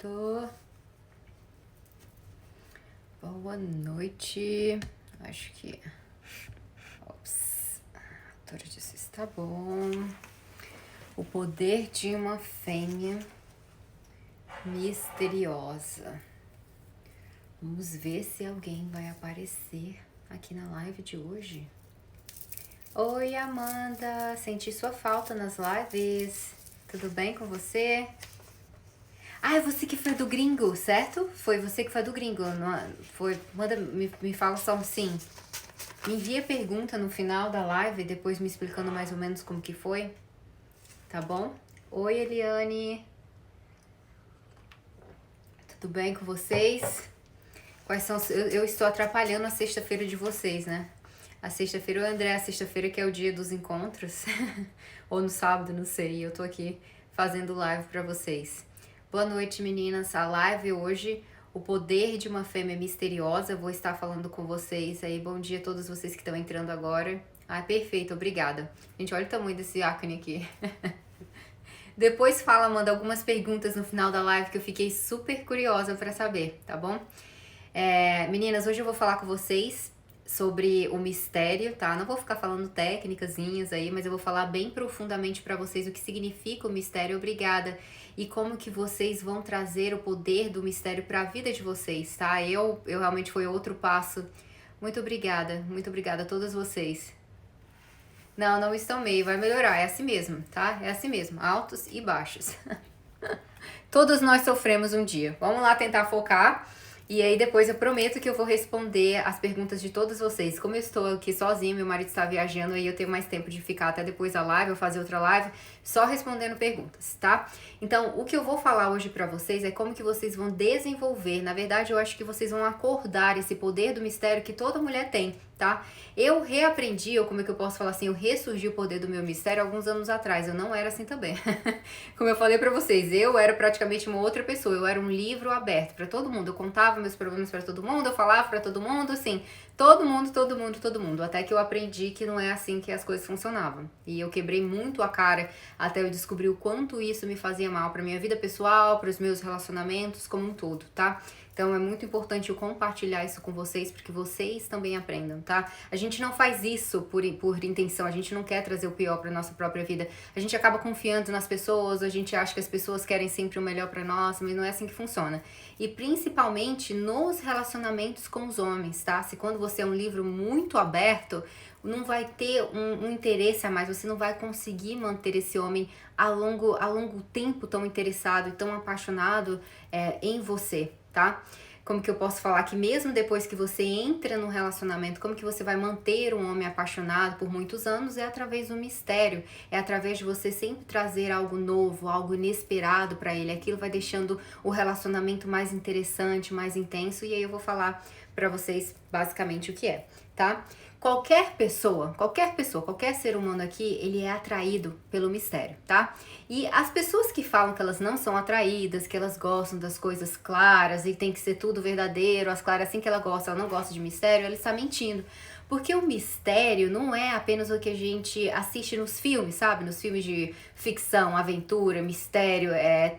pronto. Boa noite. Acho que... Ops. A autora disse está bom. O poder de uma fêmea misteriosa. Vamos ver se alguém vai aparecer aqui na live de hoje. Oi, Amanda. Senti sua falta nas lives. Tudo bem com você? Ah, é você que foi do gringo, certo? Foi você que foi do gringo, não foi? Manda, me fala só sim. Me envia pergunta no final da live, depois me explicando mais ou menos como que foi. Tá bom? Oi, Eliane. Tudo bem com vocês? Quais são... Eu estou atrapalhando a sexta-feira de vocês, né? A sexta-feira, o André, a sexta-feira que é o dia dos encontros. Ou no sábado, não sei. Eu tô aqui fazendo live pra vocês. Boa noite, meninas. A live hoje, o poder de uma fêmea misteriosa. Eu vou estar falando com vocês aí. Bom dia a todos vocês que estão entrando agora. Ah, perfeito. Obrigada. Gente, olha o tamanho desse ícone aqui. Depois fala, manda algumas perguntas no final da live que eu fiquei super curiosa pra saber, tá bom? Meninas, hoje eu vou falar com vocês sobre o mistério, tá? Não vou ficar falando técnicazinhas aí, mas eu vou falar bem profundamente pra vocês o que significa o mistério. Obrigada. E como que vocês vão trazer o poder do mistério pra vida de vocês, tá? Eu realmente foi outro passo. Muito obrigada a todas vocês. Não estão meio, vai melhorar, é assim mesmo, tá? É assim mesmo, altos e baixos. Todos nós sofremos um dia. Vamos lá tentar focar. E aí depois eu prometo que eu vou responder as perguntas de todos vocês. Como eu estou aqui sozinha, meu marido está viajando, aí eu tenho mais tempo de ficar até depois da live, eu fazer outra live, só respondendo perguntas, tá? Então, o que eu vou falar hoje pra vocês é como que vocês vão desenvolver. Na verdade, eu acho que vocês vão acordar esse poder do mistério que toda mulher tem, tá? Eu reaprendi, ou como é que eu posso falar assim, eu ressurgi o poder do meu mistério alguns anos atrás. Eu não era assim também. Como eu falei pra vocês, eu era praticamente uma outra pessoa. Eu era um livro aberto pra todo mundo. Eu contava meus problemas pra todo mundo, eu falava pra todo mundo, assim, todo mundo. Até que eu aprendi que não é assim que as coisas funcionavam. E eu quebrei muito a cara até eu descobrir o quanto isso me fazia mal pra minha vida pessoal, pros meus relacionamentos como um todo, tá? Então é muito importante eu compartilhar isso com vocês, porque vocês também aprendam, tá? A gente não faz isso por intenção, a gente não quer trazer o pior pra nossa própria vida. A gente acaba confiando nas pessoas, a gente acha que as pessoas querem sempre o melhor pra nós, mas não é assim que funciona. E principalmente nos relacionamentos com os homens, tá? Se quando você é um livro muito aberto, não vai ter um interesse a mais, você não vai conseguir manter esse homem a longo tempo tão interessado e tão apaixonado em você, tá? Como que eu posso falar que mesmo depois que você entra no relacionamento, como que você vai manter um homem apaixonado por muitos anos? É através do mistério, é através de você sempre trazer algo novo, algo inesperado pra ele. Aquilo vai deixando o relacionamento mais interessante, mais intenso, e aí eu vou falar pra vocês basicamente o que é, tá? Qualquer pessoa, qualquer ser humano aqui, ele é atraído pelo mistério, tá? E as pessoas que falam que elas não são atraídas, que elas gostam das coisas claras e tem que ser tudo verdadeiro, as claras assim que ela não gosta de mistério, ela está mentindo. Porque o mistério não é apenas o que a gente assiste nos filmes, sabe? Nos filmes de ficção, aventura, mistério,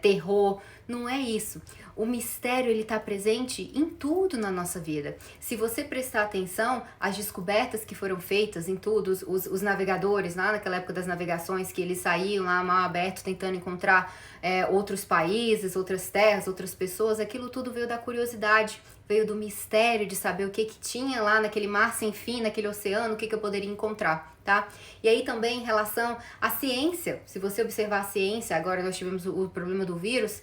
terror. Não é isso. O mistério, ele tá presente em tudo na nossa vida. Se você prestar atenção, as descobertas que foram feitas em tudo, os navegadores, lá naquela época das navegações, que eles saíam lá, mar aberto, tentando encontrar outros países, outras terras, outras pessoas, aquilo tudo veio da curiosidade, veio do mistério de saber o que tinha lá naquele mar sem fim, naquele oceano, o que eu poderia encontrar, tá? E aí também em relação à ciência, se você observar a ciência, agora nós tivemos o problema do vírus,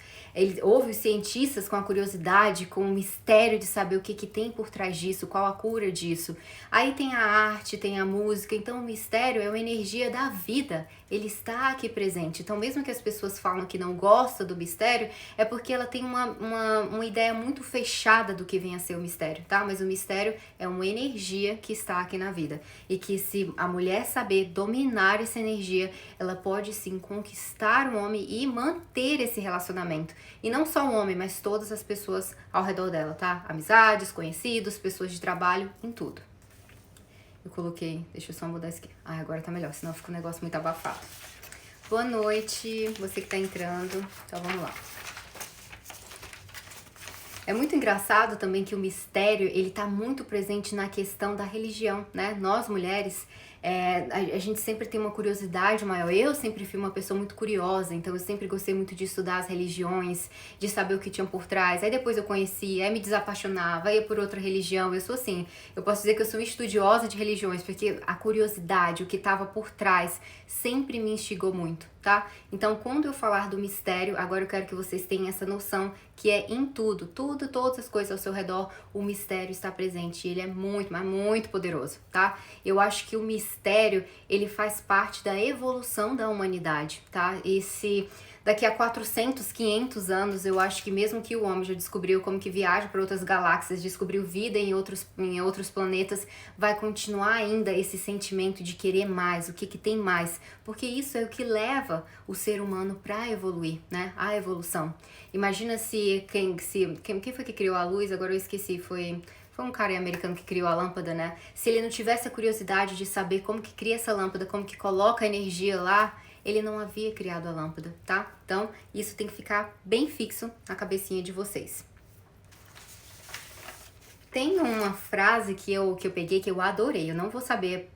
houve cientistas com a curiosidade, com o mistério de saber o que tem por trás disso, qual a cura disso. Aí tem a arte, tem a música, então o mistério é uma energia da vida, ele está aqui presente. Então mesmo que as pessoas falam que não gostam do mistério, é porque ela tem uma ideia muito fechada do que vem a ser o mistério, tá? Mas o mistério é uma energia que está aqui na vida. E que se a mulher saber dominar essa energia, ela pode sim conquistar um homem e manter esse relacionamento. E não só o homem, mas todas as pessoas ao redor dela, tá? Amizades, conhecidos, pessoas de trabalho, em tudo. Eu coloquei, deixa eu só mudar isso aqui. Ah, agora tá melhor, senão fica um negócio muito abafado. Boa noite, você que tá entrando. Então vamos lá. É muito engraçado também que o mistério, ele tá muito presente na questão da religião, né? Nós, mulheres, a gente sempre tem uma curiosidade maior. Eu sempre fui uma pessoa muito curiosa, então eu sempre gostei muito de estudar as religiões, de saber o que tinham por trás. Aí depois eu conheci, aí me desapaixonava, aí ia por outra religião. Eu sou assim, eu posso dizer que eu sou estudiosa de religiões, porque a curiosidade, o que estava por trás, sempre me instigou muito, tá? Então, quando eu falar do mistério, agora eu quero que vocês tenham essa noção que é em tudo, todas as coisas ao seu redor, o mistério está presente. E ele é muito, mas muito poderoso, tá? Eu acho que o mistério, ele faz parte da evolução da humanidade, tá? Daqui a 400, 500 anos, eu acho que mesmo que o homem já descobriu como que viaja para outras galáxias, descobriu vida em outros planetas, vai continuar ainda esse sentimento de querer mais, o que tem mais, porque isso é o que leva o ser humano para evoluir, né? A evolução. Imagina se quem foi que criou a luz, agora eu esqueci, foi um cara americano que criou a lâmpada, né? Se ele não tivesse a curiosidade de saber como que cria essa lâmpada, como que coloca a energia lá, ele não havia criado a lâmpada, tá? Então, isso tem que ficar bem fixo na cabecinha de vocês. Tem uma frase que eu peguei que eu adorei, eu não vou saber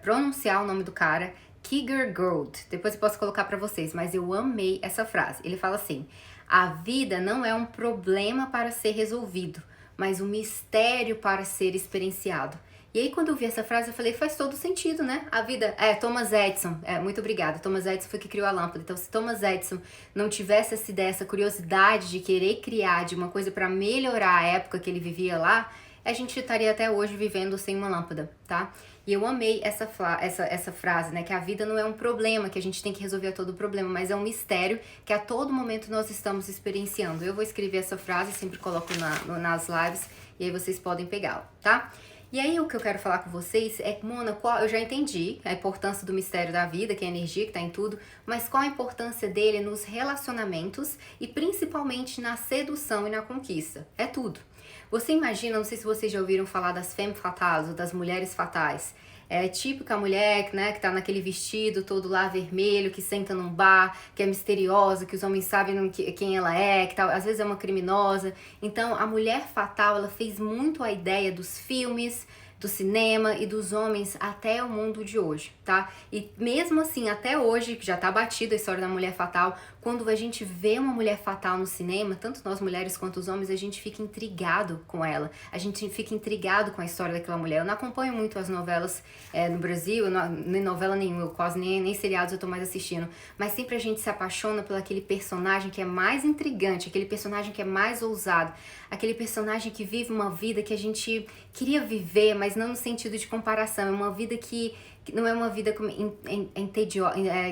pronunciar o nome do cara, Kierkegaard, depois eu posso colocar pra vocês, mas eu amei essa frase. Ele fala assim: a vida não é um problema para ser resolvido, mas um mistério para ser experienciado. E aí, quando eu vi essa frase, eu falei, faz todo sentido, né? A vida... Thomas Edison. Muito obrigada. Thomas Edison foi que criou a lâmpada. Então, se Thomas Edison não tivesse essa ideia, essa curiosidade de querer criar de uma coisa para melhorar a época que ele vivia lá, a gente estaria até hoje vivendo sem uma lâmpada, tá? E eu amei essa frase, né? Que a vida não é um problema, que a gente tem que resolver a todo problema, mas é um mistério que a todo momento nós estamos experienciando. Eu vou escrever essa frase, sempre coloco nas lives, e aí vocês podem pegá-la, tá? E aí o que eu quero falar com vocês é, Mona, eu já entendi a importância do mistério da vida, que é a energia que tá em tudo, mas qual a importância dele nos relacionamentos e principalmente na sedução e na conquista? É tudo. Você imagina, não sei se vocês já ouviram falar das femme fatales, ou das mulheres fatais. É típica mulher, né, que tá naquele vestido todo lá vermelho, que senta num bar, que é misteriosa, que os homens sabem quem ela é, que tá, às vezes é uma criminosa. Então, a mulher fatal, ela fez muito a ideia dos filmes, do cinema e dos homens até o mundo de hoje, tá? E mesmo assim, até hoje, que já tá batida a história da mulher fatal, quando a gente vê uma mulher fatal no cinema, tanto nós mulheres quanto os homens, a gente fica intrigado com ela, a gente fica intrigado com a história daquela mulher. Eu não acompanho muito as novelas no Brasil, nem novela nenhuma, eu quase nem seriados eu tô mais assistindo, mas sempre a gente se apaixona por aquele personagem que é mais intrigante, aquele personagem que é mais ousado, aquele personagem que vive uma vida que a gente queria viver, mas não no sentido de comparação, é uma vida que não é uma vida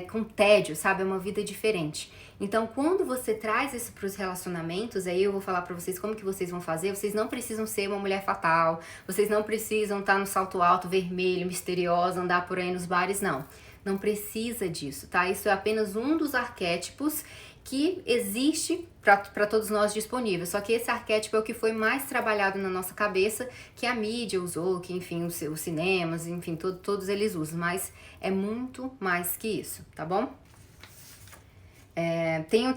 com tédio, sabe? É uma vida diferente. Então, quando você traz isso para os relacionamentos, aí eu vou falar para vocês como que vocês vão fazer. Vocês não precisam ser uma mulher fatal, vocês não precisam estar no salto alto, vermelho, misteriosa, andar por aí nos bares, não. Não precisa disso, tá? Isso é apenas um dos arquétipos que existe para todos nós disponível. Só que esse arquétipo é o que foi mais trabalhado na nossa cabeça, que a mídia usou, que enfim, os cinemas, enfim, todos eles usam, mas é muito mais que isso, tá bom?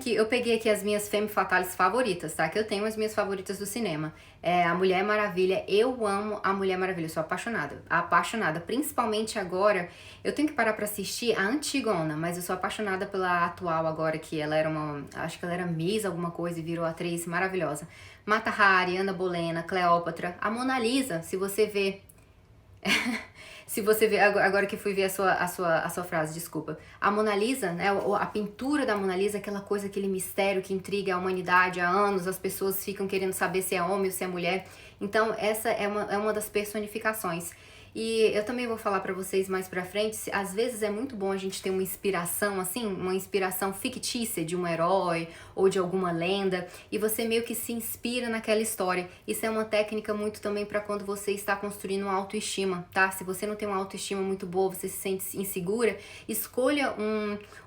Eu peguei aqui as minhas femme fatales favoritas, tá? Que eu tenho as minhas favoritas do cinema. A Mulher Maravilha, eu amo a Mulher Maravilha, eu sou apaixonada, principalmente agora. Eu tenho que parar pra assistir a antigona, mas eu sou apaixonada pela atual agora, que ela era acho que ela era Miss alguma coisa e virou atriz maravilhosa. Mata Hari, Ana Bolena, Cleópatra, a Mona Lisa, se você vê... Se você vê, agora que fui ver a sua frase, desculpa. A Mona Lisa, né, a pintura da Mona Lisa, aquela coisa, aquele mistério que intriga a humanidade há anos, as pessoas ficam querendo saber se é homem ou se é mulher. Então, essa é uma das personificações. E eu também vou falar pra vocês mais pra frente, às vezes é muito bom a gente ter uma inspiração, assim, uma inspiração fictícia de um herói ou de alguma lenda, e você meio que se inspira naquela história. Isso é uma técnica muito também pra quando você está construindo uma autoestima, tá? Se você não tem uma autoestima muito boa, você se sente insegura, escolha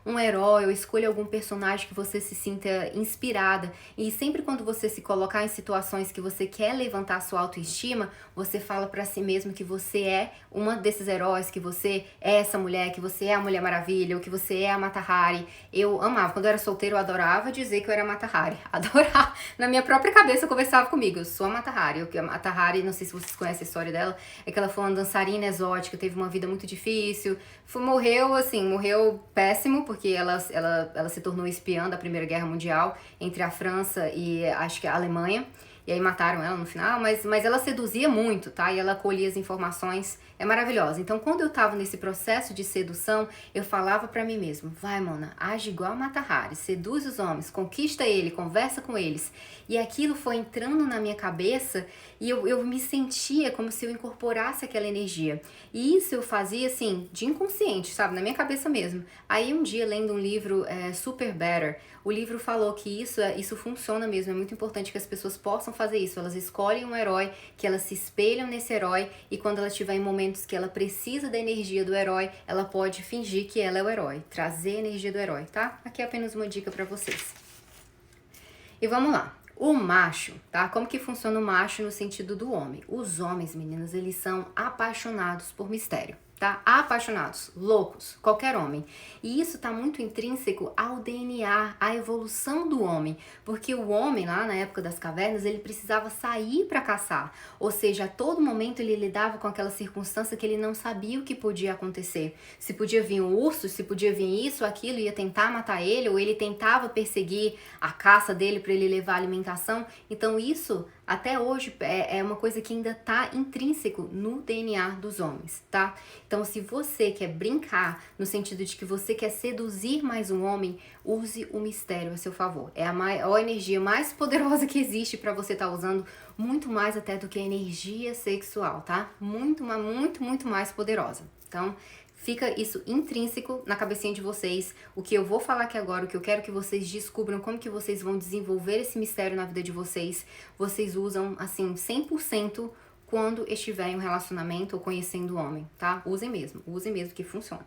um herói ou escolha algum personagem que você se sinta inspirada. E sempre quando você se colocar em situações que você quer levantar a sua autoestima, você fala pra si mesmo que você é é uma desses heróis, que você é essa mulher, que você é a Mulher Maravilha, ou que você é a Mata Hari. Eu amava. Quando eu era solteira, eu adorava dizer que eu era a Mata Hari. Adorava. Na minha própria cabeça, eu conversava comigo. Eu sou a Mata Hari. A Mata Hari, não sei se vocês conhecem a história dela, é que ela foi uma dançarina exótica, teve uma vida muito difícil. Morreu péssimo, porque ela se tornou espiã da Primeira Guerra Mundial entre a França e acho que a Alemanha. E aí mataram ela no final, mas ela seduzia muito, tá? E ela colhia as informações, é maravilhosa. Então, quando eu tava nesse processo de sedução, eu falava pra mim mesmo, vai, Mona, age igual a Mata Hari, seduz os homens, conquista ele, conversa com eles. E aquilo foi entrando na minha cabeça e eu me sentia como se eu incorporasse aquela energia. E isso eu fazia, assim, de inconsciente, sabe? Na minha cabeça mesmo. Aí um dia, lendo um livro, Super Better, o livro falou que isso funciona mesmo, é muito importante que as pessoas possam fazer isso. Elas escolhem um herói, que elas se espelham nesse herói, e quando ela estiver em momentos que ela precisa da energia do herói, ela pode fingir que ela é o herói, trazer a energia do herói, tá? Aqui é apenas uma dica pra vocês. E vamos lá. O macho, tá? Como que funciona o macho no sentido do homem? Os homens, meninas, eles são apaixonados por mistério, tá? Apaixonados, loucos, qualquer homem. E isso tá muito intrínseco ao DNA, à evolução do homem, porque o homem lá na época das cavernas, ele precisava sair para caçar, ou seja, a todo momento ele lidava com aquela circunstância que ele não sabia o que podia acontecer. Se podia vir um urso, se podia vir isso, aquilo, ia tentar matar ele, ou ele tentava perseguir a caça dele para ele levar alimentação. Então isso até hoje é uma coisa que ainda tá intrínseco no DNA dos homens, tá? Então, se você quer brincar no sentido de que você quer seduzir mais um homem, use o mistério a seu favor. É a maior energia mais poderosa que existe para você estar usando, muito mais até do que a energia sexual, tá? Muito mais poderosa. Então, fica isso intrínseco na cabecinha de vocês. O que eu vou falar aqui agora, o que eu quero que vocês descubram, como que vocês vão desenvolver esse mistério na vida de vocês, vocês usam, assim, 100% quando estiver em um relacionamento ou conhecendo o homem, tá? Usem mesmo que funciona.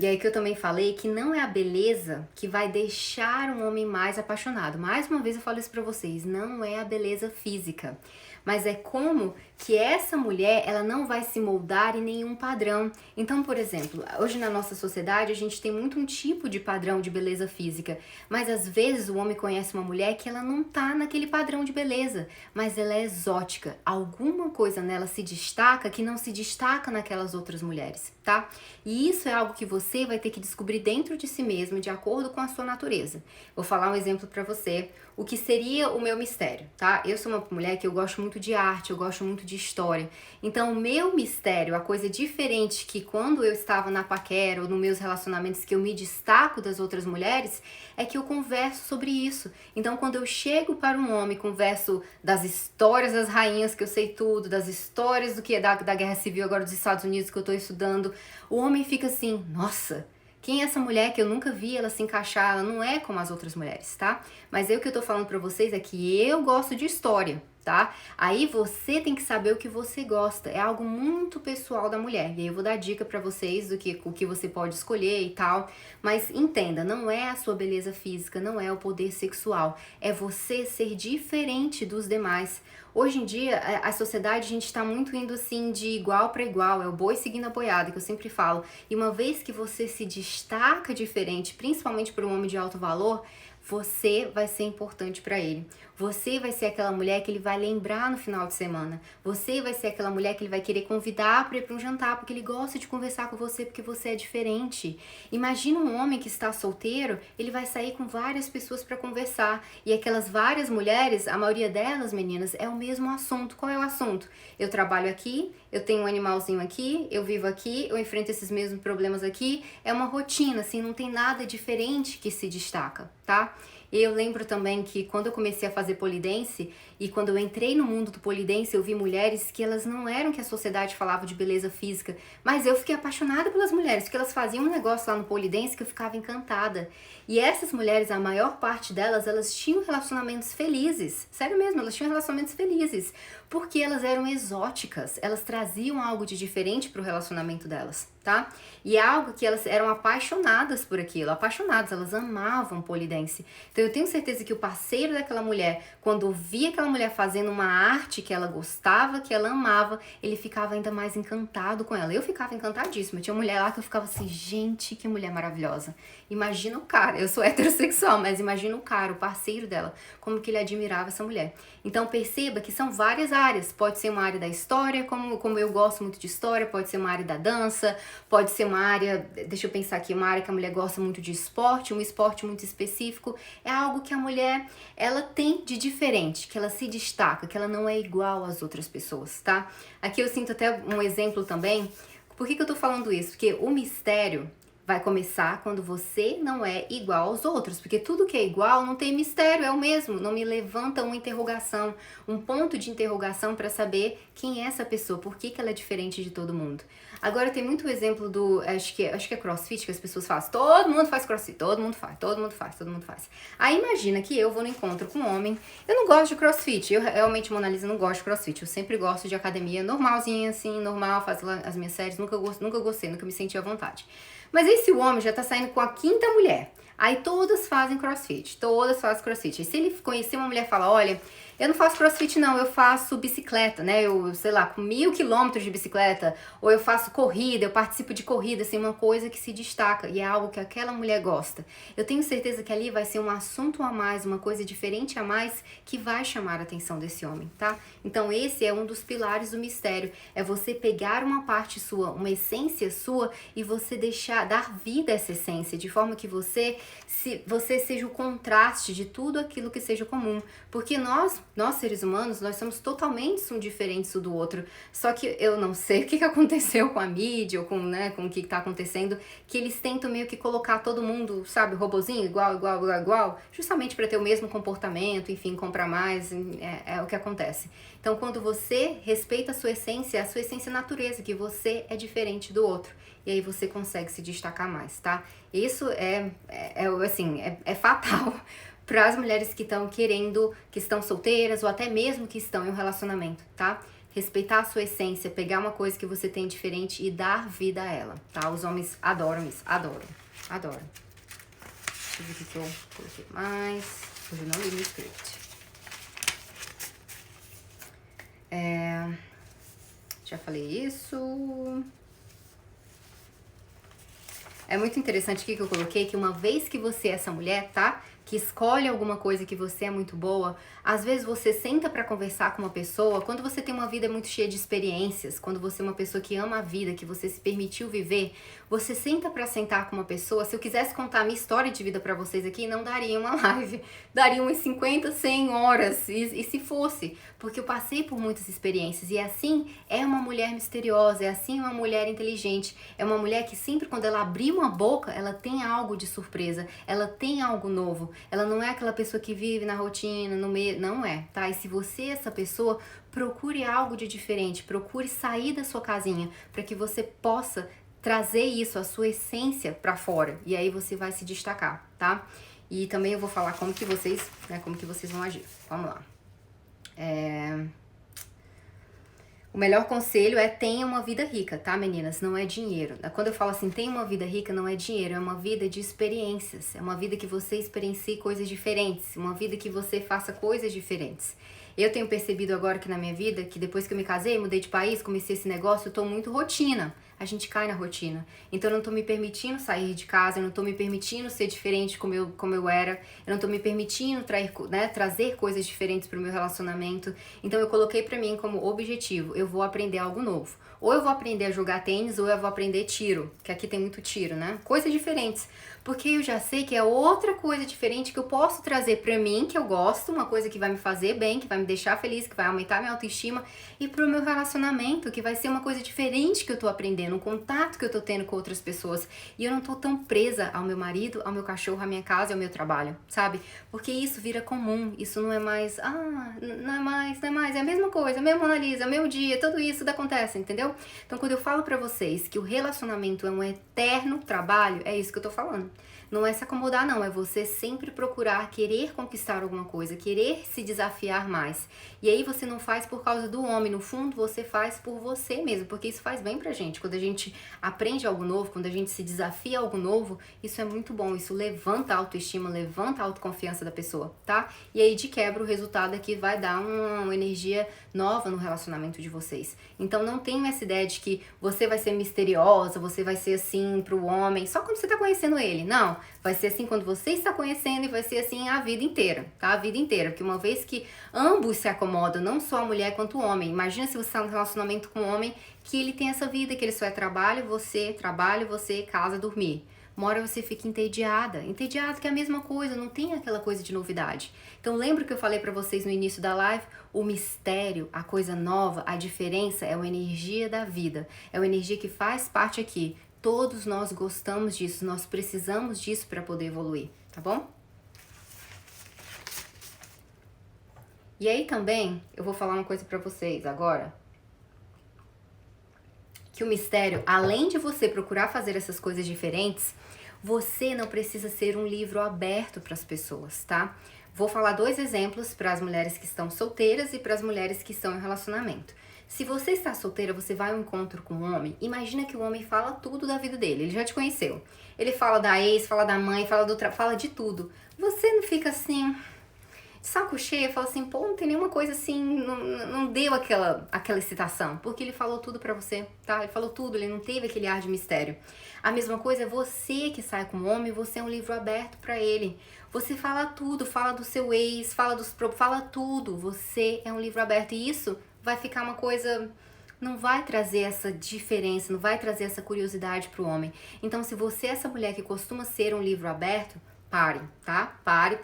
E aí que eu também falei que não é a beleza que vai deixar um homem mais apaixonado. Mais uma vez eu falo isso pra vocês, não é a beleza física, mas é como que essa mulher, ela não vai se moldar em nenhum padrão. Então, por exemplo, hoje na nossa sociedade a gente tem muito um tipo de padrão de beleza física, mas às vezes o homem conhece uma mulher que ela não tá naquele padrão de beleza, mas ela é exótica. Alguma coisa nela se destaca que não se destaca naquelas outras mulheres, tá? E isso é algo que você vai ter que descobrir dentro de si mesmo, de acordo com a sua natureza. Vou falar um exemplo pra você, o que seria o meu mistério, tá? Eu sou uma mulher que eu gosto muito de arte, eu gosto muito de história. Então, o meu mistério, a coisa diferente que quando eu estava na paquera ou nos meus relacionamentos que eu me destaco das outras mulheres, é que eu converso sobre isso. Então, quando eu chego para um homem, converso das histórias das rainhas, que eu sei tudo, das histórias do que é da Guerra Civil agora dos Estados Unidos, que eu tô estudando, o homem fica assim, nossa, quem é essa mulher que eu nunca vi ela se encaixar? Ela não é como as outras mulheres, tá? Mas o que eu tô falando pra vocês é que eu gosto de história, tá? Aí você tem que saber o que você gosta. É algo muito pessoal da mulher. E aí eu vou dar dica pra vocês o que você pode escolher e tal. Mas entenda, não é a sua beleza física, não é o poder sexual. É você ser diferente dos demais. Hoje em dia, a sociedade, a gente tá muito indo assim de igual para igual, é o boi seguindo a boiada, que eu sempre falo. E uma vez que você se destaca diferente, principalmente para um homem de alto valor, você vai ser importante para ele. Você vai ser aquela mulher que ele vai lembrar no final de semana. Você vai ser aquela mulher que ele vai querer convidar para ir para um jantar, porque ele gosta de conversar com você, porque você é diferente. Imagina um homem que está solteiro, ele vai sair com várias pessoas para conversar. E aquelas várias mulheres, a maioria delas, meninas, é o mesmo assunto. Qual é o assunto? Eu trabalho aqui, eu tenho um animalzinho aqui, eu vivo aqui, eu enfrento esses mesmos problemas aqui. É uma rotina, assim, não tem nada diferente que se destaca, tá? E eu lembro também que quando eu comecei a fazer polidense e quando eu entrei no mundo do polidense, eu vi mulheres que elas não eram que a sociedade falava de beleza física, mas eu fiquei apaixonada pelas mulheres, porque elas faziam um negócio lá no polidense que eu ficava encantada. E essas mulheres, a maior parte delas, elas tinham relacionamentos felizes. Sério mesmo, elas tinham relacionamentos felizes. Porque elas eram exóticas, elas traziam algo de diferente pro relacionamento delas, tá? E é algo que elas eram apaixonadas por aquilo, apaixonadas, elas amavam pole dance. Então eu tenho certeza que o parceiro daquela mulher, quando via aquela mulher fazendo uma arte que ela gostava, que ela amava, ele ficava ainda mais encantado com ela. Eu ficava encantadíssima. Tinha uma mulher lá que eu ficava assim, gente, que mulher maravilhosa. Imagina o cara, eu sou heterossexual, mas imagina o cara, o parceiro dela, como que ele admirava essa mulher. Então perceba que são várias áreas. Pode ser uma área da história, como eu gosto muito de história, pode ser uma área da dança, pode ser uma área, deixa eu pensar aqui, uma área que a mulher gosta muito de esporte, um esporte muito específico. É algo que a mulher, ela tem de diferente, que ela se destaca, que ela não é igual às outras pessoas, tá? Aqui eu sinto até um exemplo também. Por que eu tô falando isso? Porque o mistério vai começar quando você não é igual aos outros, porque tudo que é igual não tem mistério, é o mesmo, não me levanta uma interrogação, um ponto de interrogação para saber quem é essa pessoa, por que ela é diferente de todo mundo. Agora tem muito exemplo do, acho que é CrossFit, que as pessoas fazem, todo mundo faz CrossFit, todo mundo faz, todo mundo faz, todo mundo faz. Aí imagina que eu vou no encontro com um homem, eu não gosto de CrossFit, eu realmente, Mona Lisa, não gosto de CrossFit, eu sempre gosto de academia normalzinha, assim, normal, faço as minhas séries, nunca gostei, nunca me senti à vontade. Mas esse homem já tá saindo com a quinta mulher. Aí todas fazem CrossFit, todas fazem CrossFit. E se ele conhecer uma mulher e falar, olha, eu não faço CrossFit não, eu faço bicicleta, né? Eu, sei lá, com 1000 quilômetros de bicicleta, ou eu faço corrida, eu participo de corrida, assim, uma coisa que se destaca e é algo que aquela mulher gosta. Eu tenho certeza que ali vai ser um assunto a mais, uma coisa diferente a mais que vai chamar a atenção desse homem, tá? Então esse é um dos pilares do mistério, é você pegar uma parte sua, uma essência sua e você dar vida a essa essência, de forma que você seja o contraste de tudo aquilo que seja comum, porque nós seres humanos, nós somos totalmente diferentes um do outro, só que eu não sei o que aconteceu com a mídia, ou com o que tá acontecendo, que eles tentam meio que colocar todo mundo, sabe, robozinho, igual, justamente para ter o mesmo comportamento, enfim, comprar mais, é o que acontece. Então, quando você respeita a sua essência natureza, que você é diferente do outro, e aí você consegue se destacar mais, tá? Isso é fatal para as mulheres que estão querendo, que estão solteiras ou até mesmo que estão em um relacionamento, tá? Respeitar a sua essência, pegar uma coisa que você tem diferente e dar vida a ela, tá? Os homens adoram isso, adoram. Deixa eu ver o que eu coloquei mais. Hoje eu não li no script. Já falei isso. É muito interessante aqui que eu coloquei que uma vez que você é essa mulher, tá? Que escolhe alguma coisa que você é muito boa, às vezes você senta pra conversar com uma pessoa, quando você tem uma vida muito cheia de experiências, quando você é uma pessoa que ama a vida, que você se permitiu viver, você senta pra sentar com uma pessoa, se eu quisesse contar a minha história de vida pra vocês aqui, não daria uma live, daria umas 50, 100 horas, e se fosse, porque eu passei por muitas experiências, e assim é uma mulher misteriosa, é assim uma mulher inteligente, é uma mulher que sempre quando ela abrir uma boca, ela tem algo de surpresa, ela tem algo novo, ela não é aquela pessoa que vive na rotina, no meio, não é, tá? E se você é essa pessoa, procure algo de diferente, procure sair da sua casinha, para que você possa trazer isso, a sua essência para fora, e aí você vai se destacar, tá? E também eu vou falar como que vocês vão agir. Vamos lá. O melhor conselho é tenha uma vida rica, tá, meninas? Não é dinheiro. Quando eu falo assim, tenha uma vida rica, não é dinheiro, é uma vida de experiências. É uma vida que você experiencie coisas diferentes, uma vida que você faça coisas diferentes. Eu tenho percebido agora que na minha vida, que depois que eu me casei, mudei de país, comecei esse negócio, eu tô muito rotina. A gente cai na rotina. Então eu não tô me permitindo sair de casa, eu não tô me permitindo ser diferente como eu era, eu não tô me permitindo trazer coisas diferentes pro meu relacionamento. Então eu coloquei pra mim como objetivo, eu vou aprender algo novo. Ou eu vou aprender a jogar tênis, ou eu vou aprender tiro, que aqui tem muito tiro, né? Coisas diferentes. Porque eu já sei que é outra coisa diferente que eu posso trazer pra mim, que eu gosto, uma coisa que vai me fazer bem, que vai me deixar feliz, que vai aumentar minha autoestima, e pro meu relacionamento, que vai ser uma coisa diferente que eu tô aprendendo, um contato que eu tô tendo com outras pessoas. E eu não tô tão presa ao meu marido, ao meu cachorro, à minha casa e ao meu trabalho, sabe? Porque isso vira comum, isso não é mais, não é mais, é a mesma coisa, a mesma Mona Lisa, o meu dia, tudo isso acontece, entendeu? Então quando eu falo pra vocês que o relacionamento é um eterno trabalho, é isso que eu tô falando. Não é se acomodar, não. É você sempre procurar, querer conquistar alguma coisa, querer se desafiar mais. E aí você não faz por causa do homem. No fundo, você faz por você mesmo, porque isso faz bem pra gente. Quando a gente aprende algo novo, quando a gente se desafia a algo novo, isso é muito bom. Isso levanta a autoestima, levanta a autoconfiança da pessoa, tá? E aí, de quebra, o resultado é que vai dar uma energia nova no relacionamento de vocês. Então, não tenham essa ideia de que você vai ser misteriosa, você vai ser assim pro homem, só quando você tá conhecendo ele. Não. Vai ser assim quando você está conhecendo e vai ser assim a vida inteira, tá? A vida inteira. Porque uma vez que ambos se acomodam, não só a mulher quanto o homem. Imagina se você está num relacionamento com um homem que ele tem essa vida, que ele só é trabalho, você, casa, dormir. Uma hora você fica entediada que é a mesma coisa, não tem aquela coisa de novidade. Então lembra que eu falei pra vocês no início da live? O mistério, a coisa nova, a diferença é a energia da vida. É a energia que faz parte aqui. Todos nós gostamos disso, nós precisamos disso para poder evoluir, tá bom? E aí também, eu vou falar uma coisa para vocês agora. Que o mistério, além de você procurar fazer essas coisas diferentes, você não precisa ser um livro aberto para as pessoas, tá? Vou falar 2 exemplos para as mulheres que estão solteiras e para as mulheres que estão em relacionamento. Se você está solteira, você vai a um encontro com um homem, imagina que o homem fala tudo da vida dele, ele já te conheceu. Ele fala da ex, fala da mãe, fala de tudo. Você não fica assim, de saco cheio, fala assim, pô, não tem nenhuma coisa assim, não deu aquela excitação, porque ele falou tudo pra você, tá? Ele falou tudo, ele não teve aquele ar de mistério. A mesma coisa é você que sai com o homem, você é um livro aberto pra ele. Você fala tudo, fala do seu ex, fala tudo, você é um livro aberto e isso vai ficar uma coisa, não vai trazer essa diferença, não vai trazer essa curiosidade pro homem. Então, se você é essa mulher que costuma ser um livro aberto, pare, tá? Pare.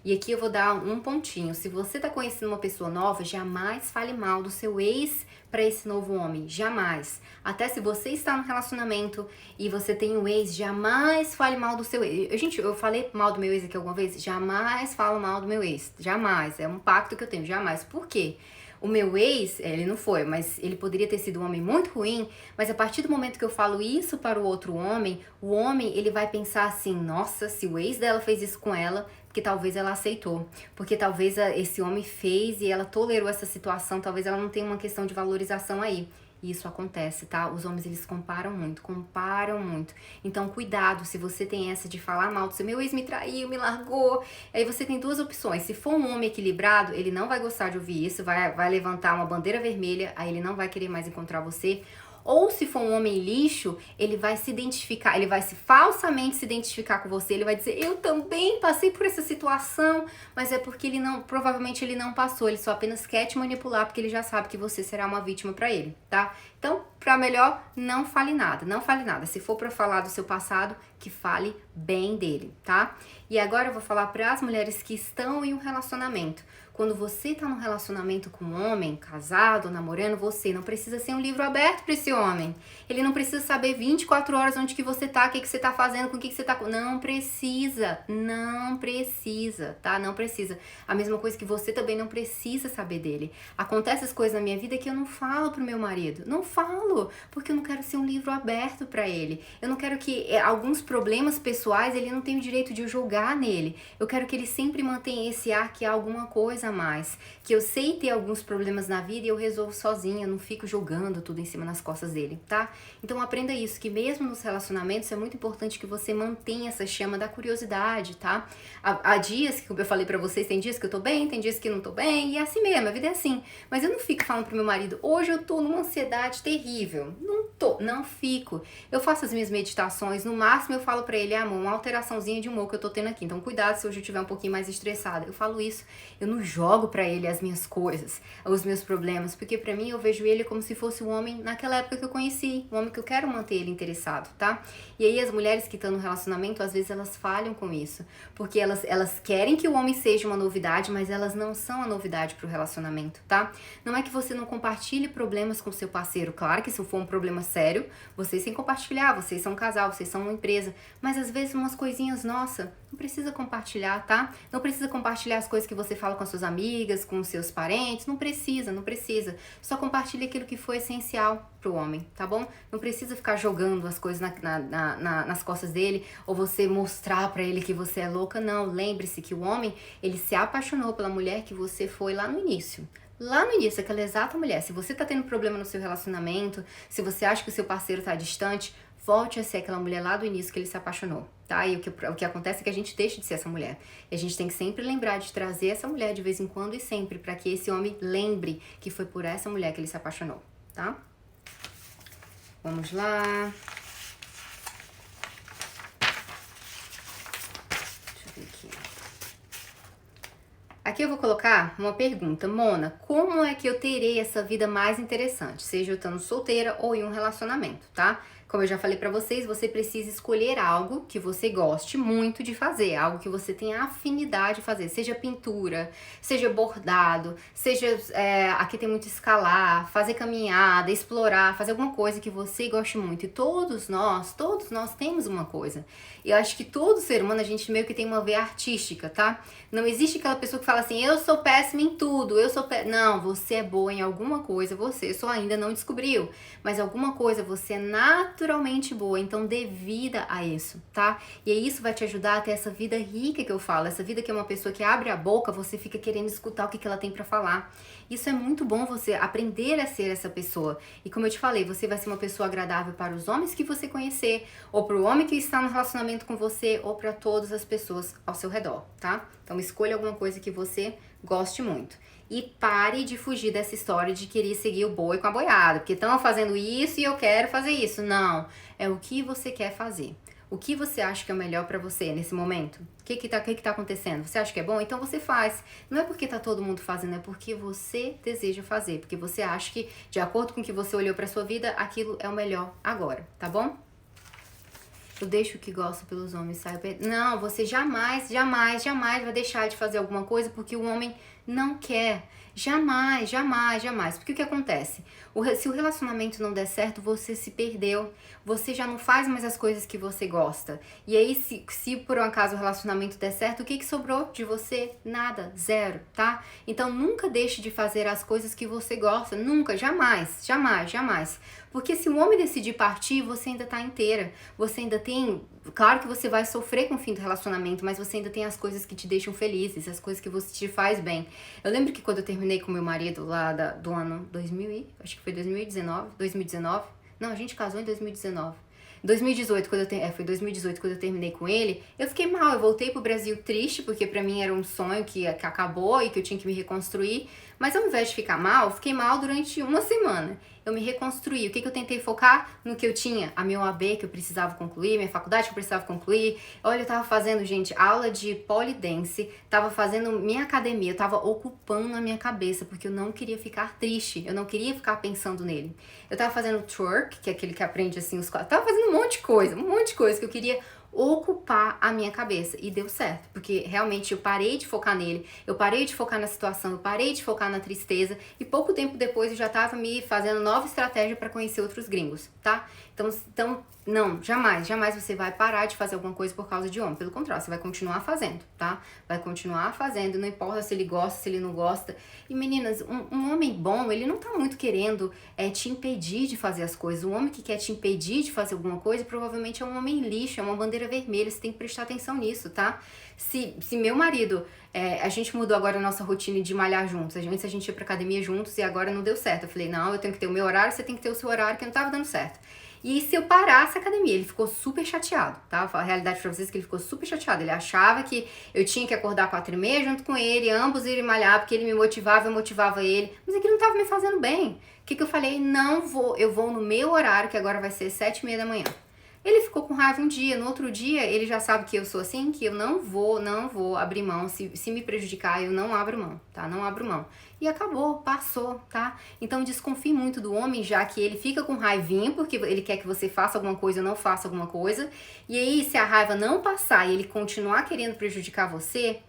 E aqui eu vou dar um pontinho. Se você tá conhecendo uma pessoa nova, jamais fale mal do seu ex para esse novo homem. Jamais. Até se você está no relacionamento e você tem um ex, jamais fale mal do seu ex. Gente, eu falei mal do meu ex aqui alguma vez? Jamais falo mal do meu ex. Jamais. É um pacto que eu tenho. Jamais. Por quê? O meu ex, ele não foi, mas ele poderia ter sido um homem muito ruim, mas a partir do momento que eu falo isso para o outro homem, o homem, ele vai pensar assim, nossa, se o ex dela fez isso com ela, porque talvez ela aceitou, porque talvez esse homem fez e ela tolerou essa situação, talvez ela não tenha uma questão de valorização aí. E isso acontece, tá? Os homens, eles comparam muito. Então, cuidado, se você tem essa de falar mal do seu, meu ex me traiu, me largou. Aí você tem 2 opções. Se for um homem equilibrado, ele não vai gostar de ouvir isso, vai levantar uma bandeira vermelha, aí ele não vai querer mais encontrar você. Ou se for um homem lixo, ele vai se identificar, ele vai falsamente se identificar com você, ele vai dizer, eu também passei por essa situação, mas é porque provavelmente ele não passou, ele só apenas quer te manipular, porque ele já sabe que você será uma vítima pra ele, tá? Então, pra melhor, não fale nada. Se for pra falar do seu passado, que fale bem dele, tá? E agora eu vou falar para as mulheres que estão em um relacionamento. Quando você tá num relacionamento com um homem, casado, namorando, você não precisa ser um livro aberto para esse homem. Ele não precisa saber 24 horas onde que você tá, o que você tá fazendo, com o que você tá... Não precisa, tá? Não precisa. A mesma coisa que você também não precisa saber dele. Acontece as coisas na minha vida que eu não falo pro meu marido. Não falo, porque eu não quero ser um livro aberto para ele. Eu não quero que alguns problemas pessoais, ele não tem o direito de eu julgar nele. Eu quero que ele sempre mantenha esse ar que há alguma coisa a mais. Que eu sei ter alguns problemas na vida e eu resolvo sozinha, eu não fico jogando tudo em cima nas costas dele, tá? Então aprenda isso, que mesmo nos relacionamentos é muito importante que você mantenha essa chama da curiosidade, tá? Há dias que eu falei pra vocês, tem dias que eu tô bem, tem dias que eu não tô bem, e é assim mesmo, a vida é assim. Mas eu não fico falando pro meu marido, hoje eu tô numa ansiedade terrível. Não fico. Eu faço as minhas meditações, no máximo eu falo pra ele, amor, uma alteraçãozinha de humor que eu tô tendo aqui, então cuidado se hoje eu estiver um pouquinho mais estressada. Eu falo isso, eu não jogo pra ele as minhas coisas, os meus problemas, porque pra mim eu vejo ele como se fosse o homem naquela época que eu conheci, o homem que eu quero manter ele interessado, tá? E aí as mulheres que estão no relacionamento, às vezes elas falham com isso, porque elas querem que o homem seja uma novidade, mas elas não são a novidade pro relacionamento, tá? Não é que você não compartilhe problemas com seu parceiro, parceiro. Claro que se for um problema sério, vocês têm que compartilhar, vocês são um casal, vocês são uma empresa. Mas às vezes umas coisinhas, nossa, não precisa compartilhar, tá? Não precisa compartilhar as coisas que você fala com as suas amigas, com os seus parentes, não precisa, não precisa. Só compartilhe aquilo que foi essencial pro homem, tá bom? Não precisa ficar jogando as coisas nas costas dele, ou você mostrar pra ele que você é louca, não. Lembre-se que o homem, ele se apaixonou pela mulher que você foi lá no início. Lá no início, aquela exata mulher. Se você tá tendo problema no seu relacionamento, se você acha que o seu parceiro tá distante, volte a ser aquela mulher lá do início que ele se apaixonou, tá? E o que acontece é que a gente deixa de ser essa mulher. E a gente tem que sempre lembrar de trazer essa mulher de vez em quando e sempre, para que esse homem lembre que foi por essa mulher que ele se apaixonou, tá? Vamos lá. Deixa eu ver aqui. Aqui eu vou colocar uma pergunta. Mona, como é que eu terei essa vida mais interessante? Seja eu estando solteira ou em um relacionamento, tá? Como eu já falei pra vocês, você precisa escolher algo que você goste muito de fazer, algo que você tenha afinidade de fazer, seja pintura, seja bordado, seja, aqui tem muito escalar, fazer caminhada, explorar, fazer alguma coisa que você goste muito. E todos nós temos uma coisa. Eu acho que todo ser humano, a gente meio que tem uma veia artística, tá? Não existe aquela pessoa que fala assim, eu sou péssima em tudo, Não, você é boa em alguma coisa, você só ainda não descobriu. Mas alguma coisa você é naturalmente boa, então dê vida a isso, tá? E aí isso vai te ajudar a ter essa vida rica que eu falo, essa vida que é uma pessoa que abre a boca, você fica querendo escutar o que ela tem pra falar. Isso é muito bom, você aprender a ser essa pessoa. E como eu te falei, você vai ser uma pessoa agradável para os homens que você conhecer, ou para o homem que está no relacionamento com você, ou para todas as pessoas ao seu redor, tá? Então escolha alguma coisa que você goste muito. E pare de fugir dessa história de querer seguir o boi com a boiada, porque estão fazendo isso e eu quero fazer isso. Não, é o que você quer fazer. O que você acha que é o melhor pra você nesse momento? O que tá acontecendo? Você acha que é bom? Então você faz. Não é porque tá todo mundo fazendo, é porque você deseja fazer. Porque você acha que, de acordo com o que você olhou pra sua vida, aquilo é o melhor agora, tá bom? Eu deixo o que gosto pelos homens, sabe? Não, você jamais vai deixar de fazer alguma coisa porque o homem não quer. Jamais. Porque o que acontece? Se o relacionamento não der certo, você se perdeu. Você já não faz mais as coisas que você gosta. E aí, se por um acaso o relacionamento der certo, o que sobrou de você? Nada, zero, tá? Então nunca deixe de fazer as coisas que você gosta. Nunca, jamais. Porque se o homem decidir partir, você ainda tá inteira. Você ainda tem... Claro que você vai sofrer com o fim do relacionamento, mas você ainda tem as coisas que te deixam felizes, as coisas que você te faz bem. Eu lembro que quando eu terminei com meu marido lá do ano 2000, acho que foi 2019. Não, a gente casou em 2019. 2018, foi 2018 quando eu terminei com ele, eu fiquei mal, eu voltei pro Brasil triste, porque pra mim era um sonho que acabou e que eu tinha que me reconstruir, mas ao invés de ficar mal, eu fiquei mal durante uma semana. Eu me reconstruí. O que eu tentei focar? No que eu tinha, a minha OAB que eu precisava concluir, minha faculdade que eu precisava concluir. Olha, eu tava fazendo, gente, aula de polidense, tava fazendo minha academia, eu tava ocupando a minha cabeça, porque eu não queria ficar triste, eu não queria ficar pensando nele. Eu tava fazendo twerk, que é aquele que aprende assim os quadros, tava fazendo um monte de coisa que eu queria ocupar a minha cabeça, e deu certo, porque realmente eu parei de focar nele, eu parei de focar na situação, eu parei de focar na tristeza, e pouco tempo depois eu já tava me fazendo nova estratégia para conhecer outros gringos, tá? Então, não, jamais você vai parar de fazer alguma coisa por causa de homem, pelo contrário, você vai continuar fazendo, tá? Vai continuar fazendo, não importa se ele gosta, se ele não gosta. E meninas, um homem bom, ele não tá muito querendo te impedir de fazer as coisas. O homem que quer te impedir de fazer alguma coisa, provavelmente é um homem lixo, é uma bandeira vermelha, você tem que prestar atenção nisso, tá? Se meu marido, a gente mudou agora a nossa rotina de malhar juntos, antes a gente ia pra academia juntos e agora não deu certo. Eu falei, não, eu tenho que ter o meu horário, você tem que ter o seu horário, que não tava dando certo. E se eu parasse a academia, ele ficou super chateado, tá? Vou falar a realidade pra vocês que ele ficou super chateado. Ele achava que eu tinha que acordar 4h30 junto com ele, ambos irem malhar, porque ele me motivava, eu motivava ele. Mas aquilo não tava me fazendo bem. O que eu falei? Não vou, eu vou no meu horário, que agora vai ser 7h30 da manhã. Ele ficou com raiva um dia, no outro dia ele já sabe que eu sou assim, que eu não vou abrir mão, se me prejudicar eu não abro mão, tá? Não abro mão. E acabou, passou, tá? Então desconfie muito do homem, já que ele fica com raivinha, porque ele quer que você faça alguma coisa ou não faça alguma coisa, e aí se a raiva não passar e ele continuar querendo prejudicar você,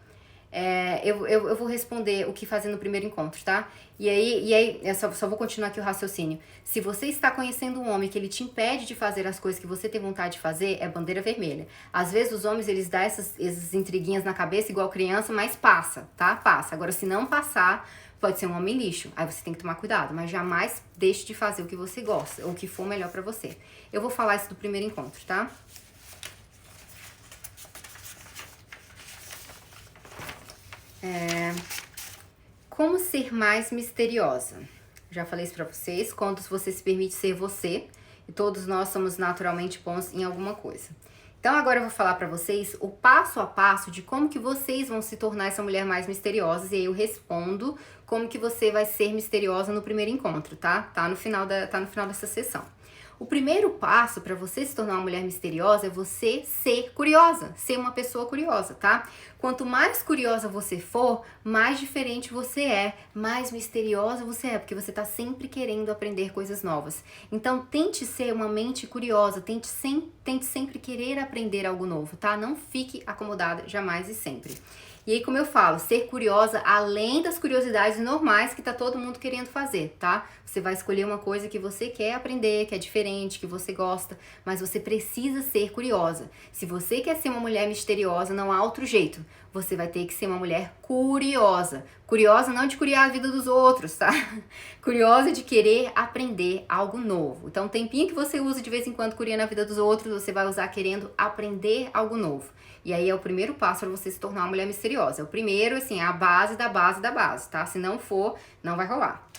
Eu vou responder o que fazer no primeiro encontro, tá? E aí eu só vou continuar aqui o raciocínio. Se você está conhecendo um homem que ele te impede de fazer as coisas que você tem vontade de fazer, é bandeira vermelha. Às vezes os homens, eles dão essas intriguinhas na cabeça igual criança, mas passa, tá? Passa. Agora, se não passar, pode ser um homem lixo. Aí você tem que tomar cuidado, mas jamais deixe de fazer o que você gosta, ou o que for melhor pra você. Eu vou falar isso do primeiro encontro, tá? Como ser mais misteriosa? Já falei isso pra vocês, quando você se permite ser você, e todos nós somos naturalmente bons em alguma coisa. Então agora eu vou falar pra vocês o passo a passo de como que vocês vão se tornar essa mulher mais misteriosa, e aí eu respondo como que você vai ser misteriosa no primeiro encontro, tá? Tá no final dessa sessão. O primeiro passo para você se tornar uma mulher misteriosa é você ser curiosa, ser uma pessoa curiosa, tá? Quanto mais curiosa você for, mais diferente você é, mais misteriosa você é, porque você tá sempre querendo aprender coisas novas. Então, tente ser uma mente curiosa, tente sempre querer aprender algo novo, tá? Não fique acomodada jamais e sempre. E aí, como eu falo, ser curiosa além das curiosidades normais que tá todo mundo querendo fazer, tá? Você vai escolher uma coisa que você quer aprender, que é diferente, que você gosta, mas você precisa ser curiosa. Se você quer ser uma mulher misteriosa, não há outro jeito. Você vai ter que ser uma mulher curiosa. Curiosa não de curiar a vida dos outros, tá? Curiosa de querer aprender algo novo. Então, o tempinho que você usa de vez em quando curiando a vida dos outros, você vai usar querendo aprender algo novo. E aí é o primeiro passo para você se tornar uma mulher misteriosa. É o primeiro, assim, é a base da base da base, tá? Se não for, não vai rolar.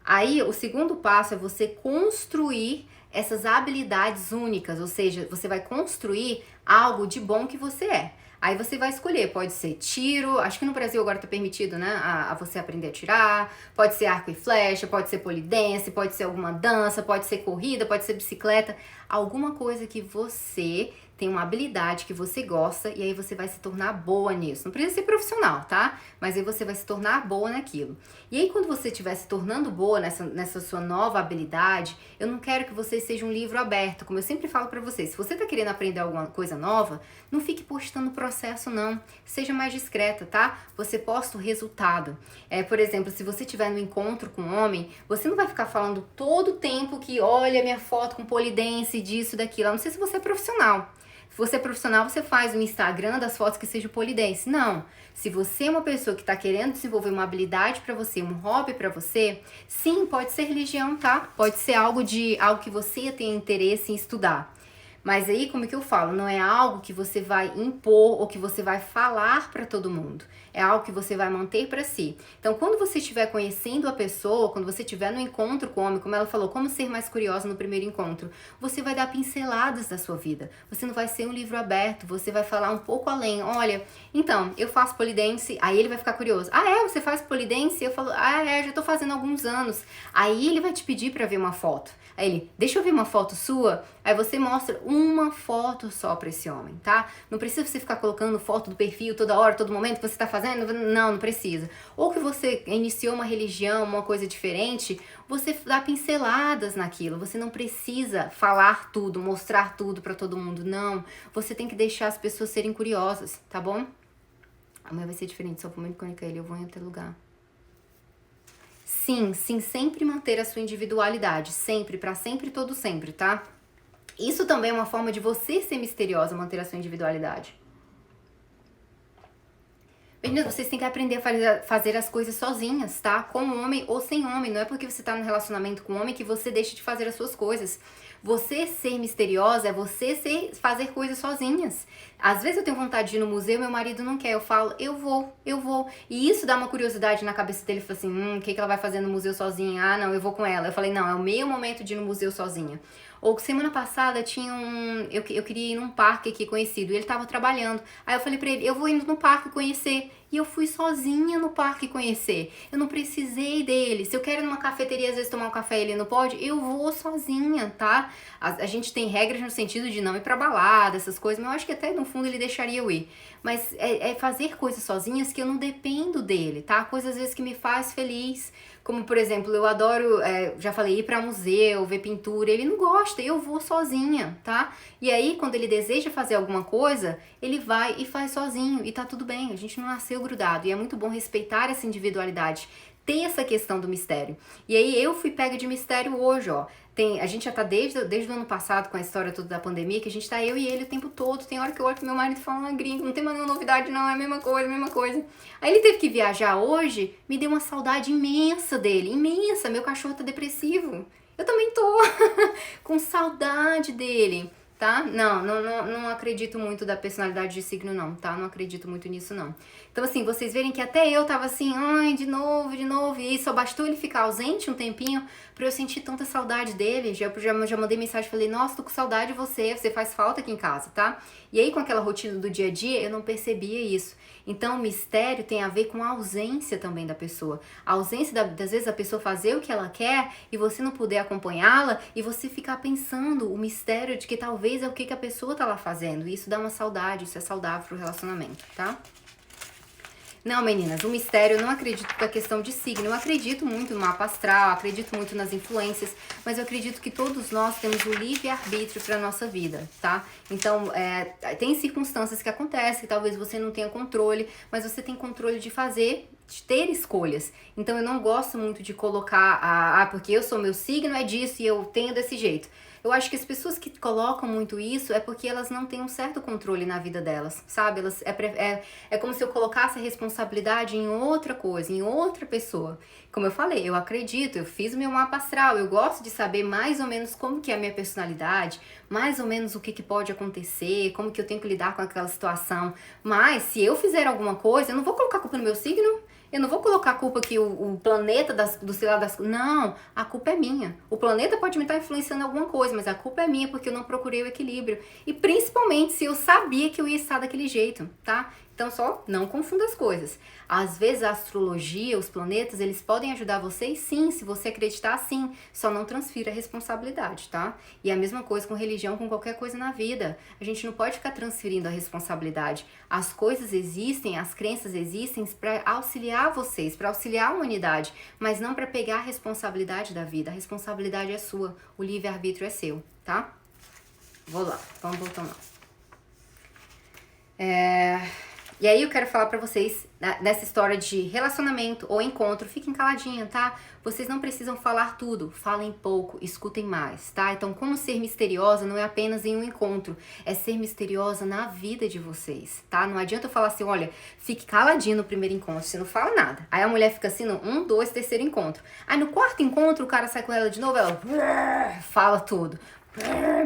Aí, o segundo passo é você construir essas habilidades únicas, ou seja, você vai construir algo de bom que você é. Aí você vai escolher, pode ser tiro, acho que no Brasil agora tá permitido, né, a você aprender a tirar, pode ser arco e flecha, pode ser polidense, pode ser alguma dança, pode ser corrida, pode ser bicicleta, alguma coisa que você tem uma habilidade que você gosta e aí você vai se tornar boa nisso. Não precisa ser profissional, tá? Mas aí você vai se tornar boa naquilo. E aí quando você estiver se tornando boa nessa sua nova habilidade, eu não quero que você seja um livro aberto, como eu sempre falo pra vocês. Se você tá querendo aprender alguma coisa nova, não fique postando o processo não. Seja mais discreta, tá? Você posta o resultado. Por exemplo, se você estiver no encontro com um homem, você não vai ficar falando todo o tempo que olha minha foto com polidense, disso, daquilo. A não sei se você é profissional. Se você é profissional, você faz um Instagram das fotos que seja polidense. Não. Se você é uma pessoa que está querendo desenvolver uma habilidade para você, um hobby para você, sim, pode ser religião, tá? Pode ser algo que você tenha interesse em estudar. Mas aí, como que eu falo, não é algo que você vai impor ou que você vai falar para todo mundo. É algo que você vai manter para si. Então, quando você estiver conhecendo a pessoa, quando você estiver no encontro com o homem, como ela falou, como ser mais curiosa no primeiro encontro, você vai dar pinceladas da sua vida. Você não vai ser um livro aberto, você vai falar um pouco além. Olha, então, eu faço polidense, aí ele vai ficar curioso. Ah, é? Você faz polidense? Eu falo, já tô fazendo há alguns anos. Aí ele vai te pedir para ver uma foto. Aí ele, deixa eu ver uma foto sua. Aí você mostra uma foto só pra esse homem, tá? Não precisa você ficar colocando foto do perfil toda hora, todo momento que você tá fazendo. Não precisa. Ou que você iniciou uma religião, uma coisa diferente, você dá pinceladas naquilo. Você não precisa falar tudo, mostrar tudo pra todo mundo. Não. Você tem que deixar as pessoas serem curiosas, tá bom? Amanhã vai ser diferente, só vou me conectar ele, eu vou em outro lugar. Sim, sempre manter a sua individualidade, sempre, pra sempre, todo sempre, tá? Isso também é uma forma de você ser misteriosa, manter a sua individualidade. Meninas, vocês têm que aprender a fazer as coisas sozinhas, tá? Com homem ou sem homem. Não é porque você tá no relacionamento com homem que você deixa de fazer as suas coisas. Você ser misteriosa é você fazer coisas sozinhas. Às vezes eu tenho vontade de ir no museu, meu marido não quer. Eu falo, eu vou. E isso dá uma curiosidade na cabeça dele. Ele fala assim, o que ela vai fazer no museu sozinha? Ah, não, eu vou com ela. Eu falei, não, é o meu momento de ir no museu sozinha. Ou semana passada tinha eu queria ir num parque aqui conhecido, e ele tava trabalhando. Aí eu falei pra ele, eu vou indo no parque conhecer. E eu fui sozinha no parque conhecer. Eu não precisei dele. Se eu quero ir numa cafeteria, às vezes tomar um café e ele não pode, eu vou sozinha, tá? A gente tem regras no sentido de não ir pra balada, essas coisas, mas eu acho que até no fundo ele deixaria eu ir. Mas é fazer coisas sozinhas que eu não dependo dele, tá? Coisas às vezes que me faz feliz. Como, por exemplo, eu adoro, já falei, ir pra museu, ver pintura. Ele não gosta gosta, eu vou sozinha, tá? E aí, quando ele deseja fazer alguma coisa, ele vai e faz sozinho, e tá tudo bem, a gente não nasceu grudado, e é muito bom respeitar essa individualidade, ter essa questão do mistério. E aí, eu fui pega de mistério hoje, ó. A gente já tá desde o ano passado com a história toda da pandemia, que a gente tá eu e ele o tempo todo. Tem hora que eu olho pro meu marido e falo, gringo, não tem mais nenhuma novidade não, é a mesma coisa, a mesma coisa. Aí ele teve que viajar hoje, me deu uma saudade imensa dele, imensa, meu cachorro tá depressivo. Eu também tô com saudade dele, tá? Não acredito muito da personalidade de signo não, tá? Não acredito muito nisso não. Então assim, vocês verem que até eu tava assim, ai, de novo, e só bastou ele ficar ausente um tempinho pra eu sentir tanta saudade dele. Já mandei mensagem, falei, nossa, tô com saudade de você faz falta aqui em casa, tá? E aí com aquela rotina do dia a dia, eu não percebia isso. Então o mistério tem a ver com a ausência também da pessoa. A ausência das vezes a pessoa fazer o que ela quer e você não puder acompanhá-la e você ficar pensando o mistério de que talvez é o que a pessoa tá lá fazendo. E isso dá uma saudade, isso é saudável pro relacionamento, tá? Não, meninas, o mistério, eu não acredito na questão de signo, eu acredito muito no mapa astral, acredito muito nas influências, mas eu acredito que todos nós temos o livre-arbítrio para nossa vida, tá? Então, tem circunstâncias que acontecem, que talvez você não tenha controle, mas você tem controle de ter escolhas. Então, eu não gosto muito de colocar, porque eu sou meu signo, é disso e eu tenho desse jeito. Eu acho que as pessoas que colocam muito isso é porque elas não têm um certo controle na vida delas, sabe? É como se eu colocasse a responsabilidade em outra coisa, em outra pessoa. Como eu falei, eu acredito, eu fiz o meu mapa astral, eu gosto de saber mais ou menos como que é a minha personalidade, mais ou menos o que pode acontecer, como que eu tenho que lidar com aquela situação. Mas se eu fizer alguma coisa, eu não vou colocar a culpa no meu signo. Eu não vou colocar a culpa que o planeta do sei lá das... Não, a culpa é minha. O planeta pode me estar influenciando em alguma coisa, mas a culpa é minha porque eu não procurei o equilíbrio. E principalmente se eu sabia que eu ia estar daquele jeito, tá? Então só não confunda as coisas. Às vezes a astrologia, os planetas, eles podem ajudar vocês sim, se você acreditar sim. Só não transfira a responsabilidade, tá? E a mesma coisa com religião, com qualquer coisa na vida. A gente não pode ficar transferindo a responsabilidade. As coisas existem, as crenças existem para auxiliar vocês, para auxiliar a humanidade, mas não para pegar a responsabilidade da vida. A responsabilidade é sua, o livre-arbítrio é seu, tá? Vou lá, vamos voltando lá. E aí eu quero falar pra vocês nessa história de relacionamento ou encontro, fiquem caladinha, tá? Vocês não precisam falar tudo, falem pouco, escutem mais, tá? Então, como ser misteriosa não é apenas em um encontro, é ser misteriosa na vida de vocês, tá? Não adianta eu falar assim, olha, fique caladinho no primeiro encontro, você não fala nada. Aí a mulher fica assim no 1, 2, terceiro encontro. Aí no quarto encontro o cara sai com ela de novo, ela fala tudo.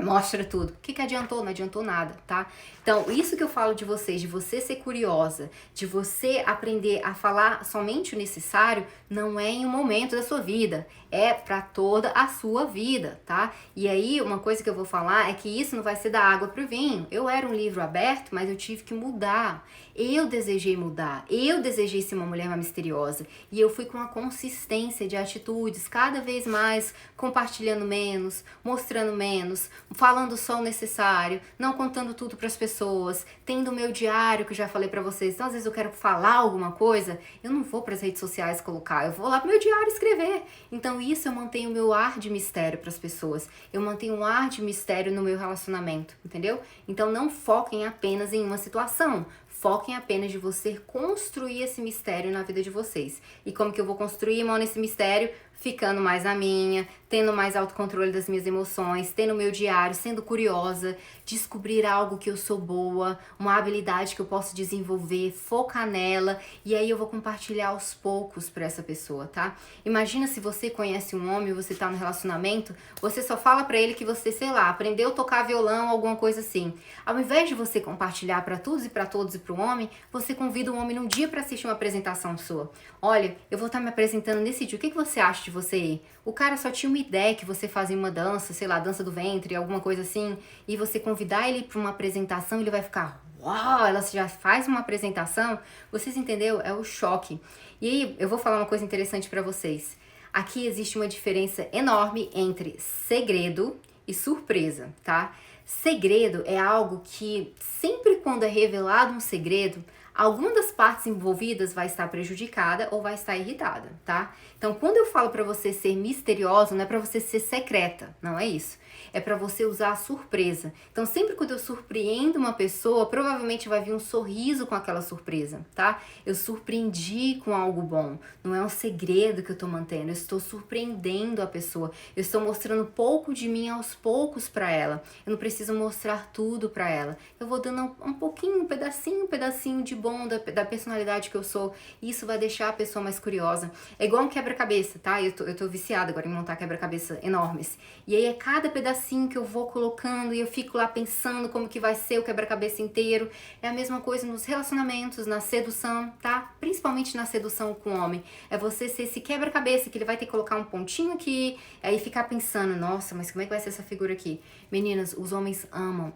Mostra tudo. O que adiantou? Não adiantou nada, tá? Então, isso que eu falo de vocês, de você ser curiosa, de você aprender a falar somente o necessário, não é em um momento da sua vida, é pra toda a sua vida, tá? E aí, uma coisa que eu vou falar é que isso não vai ser da água pro vinho. Eu era um livro aberto, mas eu tive que mudar. Eu desejei mudar, eu desejei ser uma mulher mais misteriosa e eu fui com a consistência de atitudes, cada vez mais compartilhando menos, mostrando menos, falando só o necessário, não contando tudo para as pessoas, tendo o meu diário que eu já falei para vocês. Então às vezes eu quero falar alguma coisa, eu não vou para as redes sociais colocar, eu vou lá pro meu diário escrever. Então isso eu mantenho o meu ar de mistério para as pessoas, eu mantenho um ar de mistério no meu relacionamento, entendeu? Então não foquem apenas em uma situação. Foquem apenas de você construir esse mistério na vida de vocês. E como que eu vou construir, irmão, nesse mistério? Ficando mais na minha, tendo mais autocontrole das minhas emoções, tendo meu diário, sendo curiosa, descobrir algo que eu sou boa, uma habilidade que eu posso desenvolver, focar nela, e aí eu vou compartilhar aos poucos pra essa pessoa, tá? Imagina se você conhece um homem, você tá no relacionamento, você só fala pra ele que você, sei lá, aprendeu a tocar violão, alguma coisa assim. Ao invés de você compartilhar pra todos e pra todos e pro homem, você convida o homem num dia pra assistir uma apresentação sua. Olha, eu vou estar me apresentando nesse dia, o que você acha de você ir? O cara só tinha uma ideia que você fazia uma dança, sei lá, dança do ventre, alguma coisa assim, e você convidar ele para uma apresentação, ele vai ficar, uau, ela já faz uma apresentação, vocês entenderam? É o choque. E aí, eu vou falar uma coisa interessante para vocês. Aqui existe uma diferença enorme entre segredo e surpresa, tá? Segredo é algo que sempre quando é revelado um segredo, alguma das partes envolvidas vai estar prejudicada ou vai estar irritada, tá? Então, quando eu falo pra você ser misteriosa, não é pra você ser secreta, não é isso. É pra você usar a surpresa. Então, sempre quando eu surpreendo uma pessoa, provavelmente vai vir um sorriso com aquela surpresa, tá? Eu surpreendi com algo bom. Não é um segredo que eu tô mantendo. Eu estou surpreendendo a pessoa. Eu estou mostrando pouco de mim aos poucos pra ela. Eu não preciso mostrar tudo pra ela. Eu vou dando um pouquinho, um pedacinho de bom da personalidade que eu sou. E isso vai deixar a pessoa mais curiosa. É igual um quebra-cabeça, tá? Eu tô viciada agora em montar quebra-cabeça enormes. E aí é cada pedacinho que eu vou colocando e eu fico lá pensando como que vai ser o quebra-cabeça inteiro. É a mesma coisa nos relacionamentos, na sedução, tá? Principalmente na sedução com o homem. É você ser esse quebra-cabeça que ele vai ter que colocar um pontinho aqui, aí ficar pensando, nossa, mas como é que vai ser essa figura aqui? Meninas, os homens amam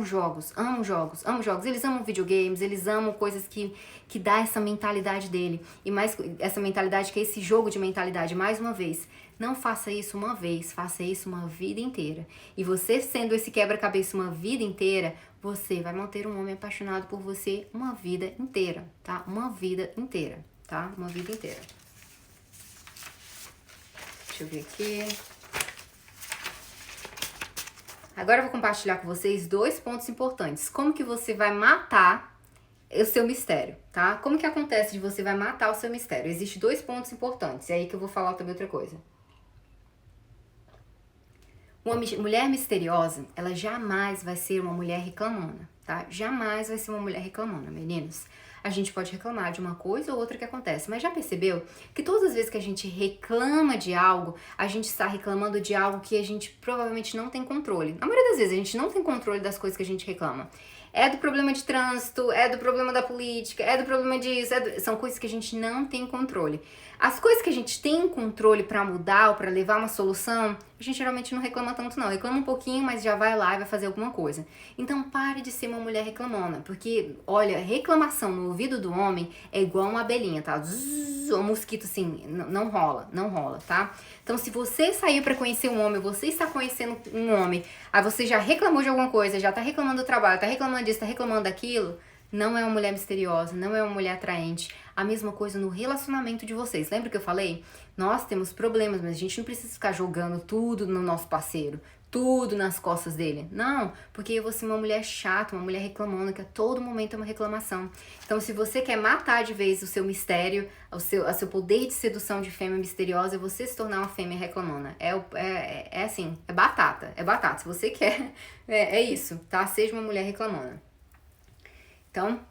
jogos. Eles amam videogames, eles amam coisas que dá essa mentalidade dele. E mais essa mentalidade que é esse jogo de mentalidade, mais uma vez. Não faça isso uma vez, faça isso uma vida inteira. E você sendo esse quebra-cabeça uma vida inteira, você vai manter um homem apaixonado por você uma vida inteira, tá? Uma vida inteira, tá? Uma vida inteira. Deixa eu ver aqui. Agora eu vou compartilhar com vocês 2 pontos importantes. Como que você vai matar o seu mistério, tá? Como que acontece de você vai matar o seu mistério? Existem 2 pontos importantes, é aí que eu vou falar também outra coisa. Uma mulher misteriosa, ela jamais vai ser uma mulher reclamona, tá? Jamais vai ser uma mulher reclamona, meninos. A gente pode reclamar de uma coisa ou outra que acontece, mas já percebeu que todas as vezes que a gente reclama de algo, a gente está reclamando de algo que a gente provavelmente não tem controle. A maioria das vezes a gente não tem controle das coisas que a gente reclama. É do problema de trânsito, é do problema da política, é do problema disso, são coisas que a gente não tem controle. As coisas que a gente tem controle pra mudar ou pra levar uma solução, a gente geralmente não reclama tanto não. Reclama um pouquinho, mas já vai lá e vai fazer alguma coisa. Então pare de ser uma mulher reclamona, porque, olha, reclamação no ouvido do homem é igual uma abelhinha, tá? Zzz, um mosquito assim, não rola, tá? Então se você saiu pra conhecer um homem, você está conhecendo um homem, aí você já reclamou de alguma coisa, já tá reclamando do trabalho, tá reclamando disso, tá reclamando daquilo, não é uma mulher misteriosa, não é uma mulher atraente. A mesma coisa no relacionamento de vocês. Lembra que eu falei? Nós temos problemas, mas a gente não precisa ficar jogando tudo no nosso parceiro, tudo nas costas dele. Não, porque eu vou ser uma mulher chata, uma mulher reclamona, que a todo momento é uma reclamação. Então, se você quer matar de vez o seu mistério, o seu poder de sedução de fêmea misteriosa, é você se tornar uma fêmea reclamona. É assim, é batata. Se você quer, é isso, tá? Seja uma mulher reclamona. Então,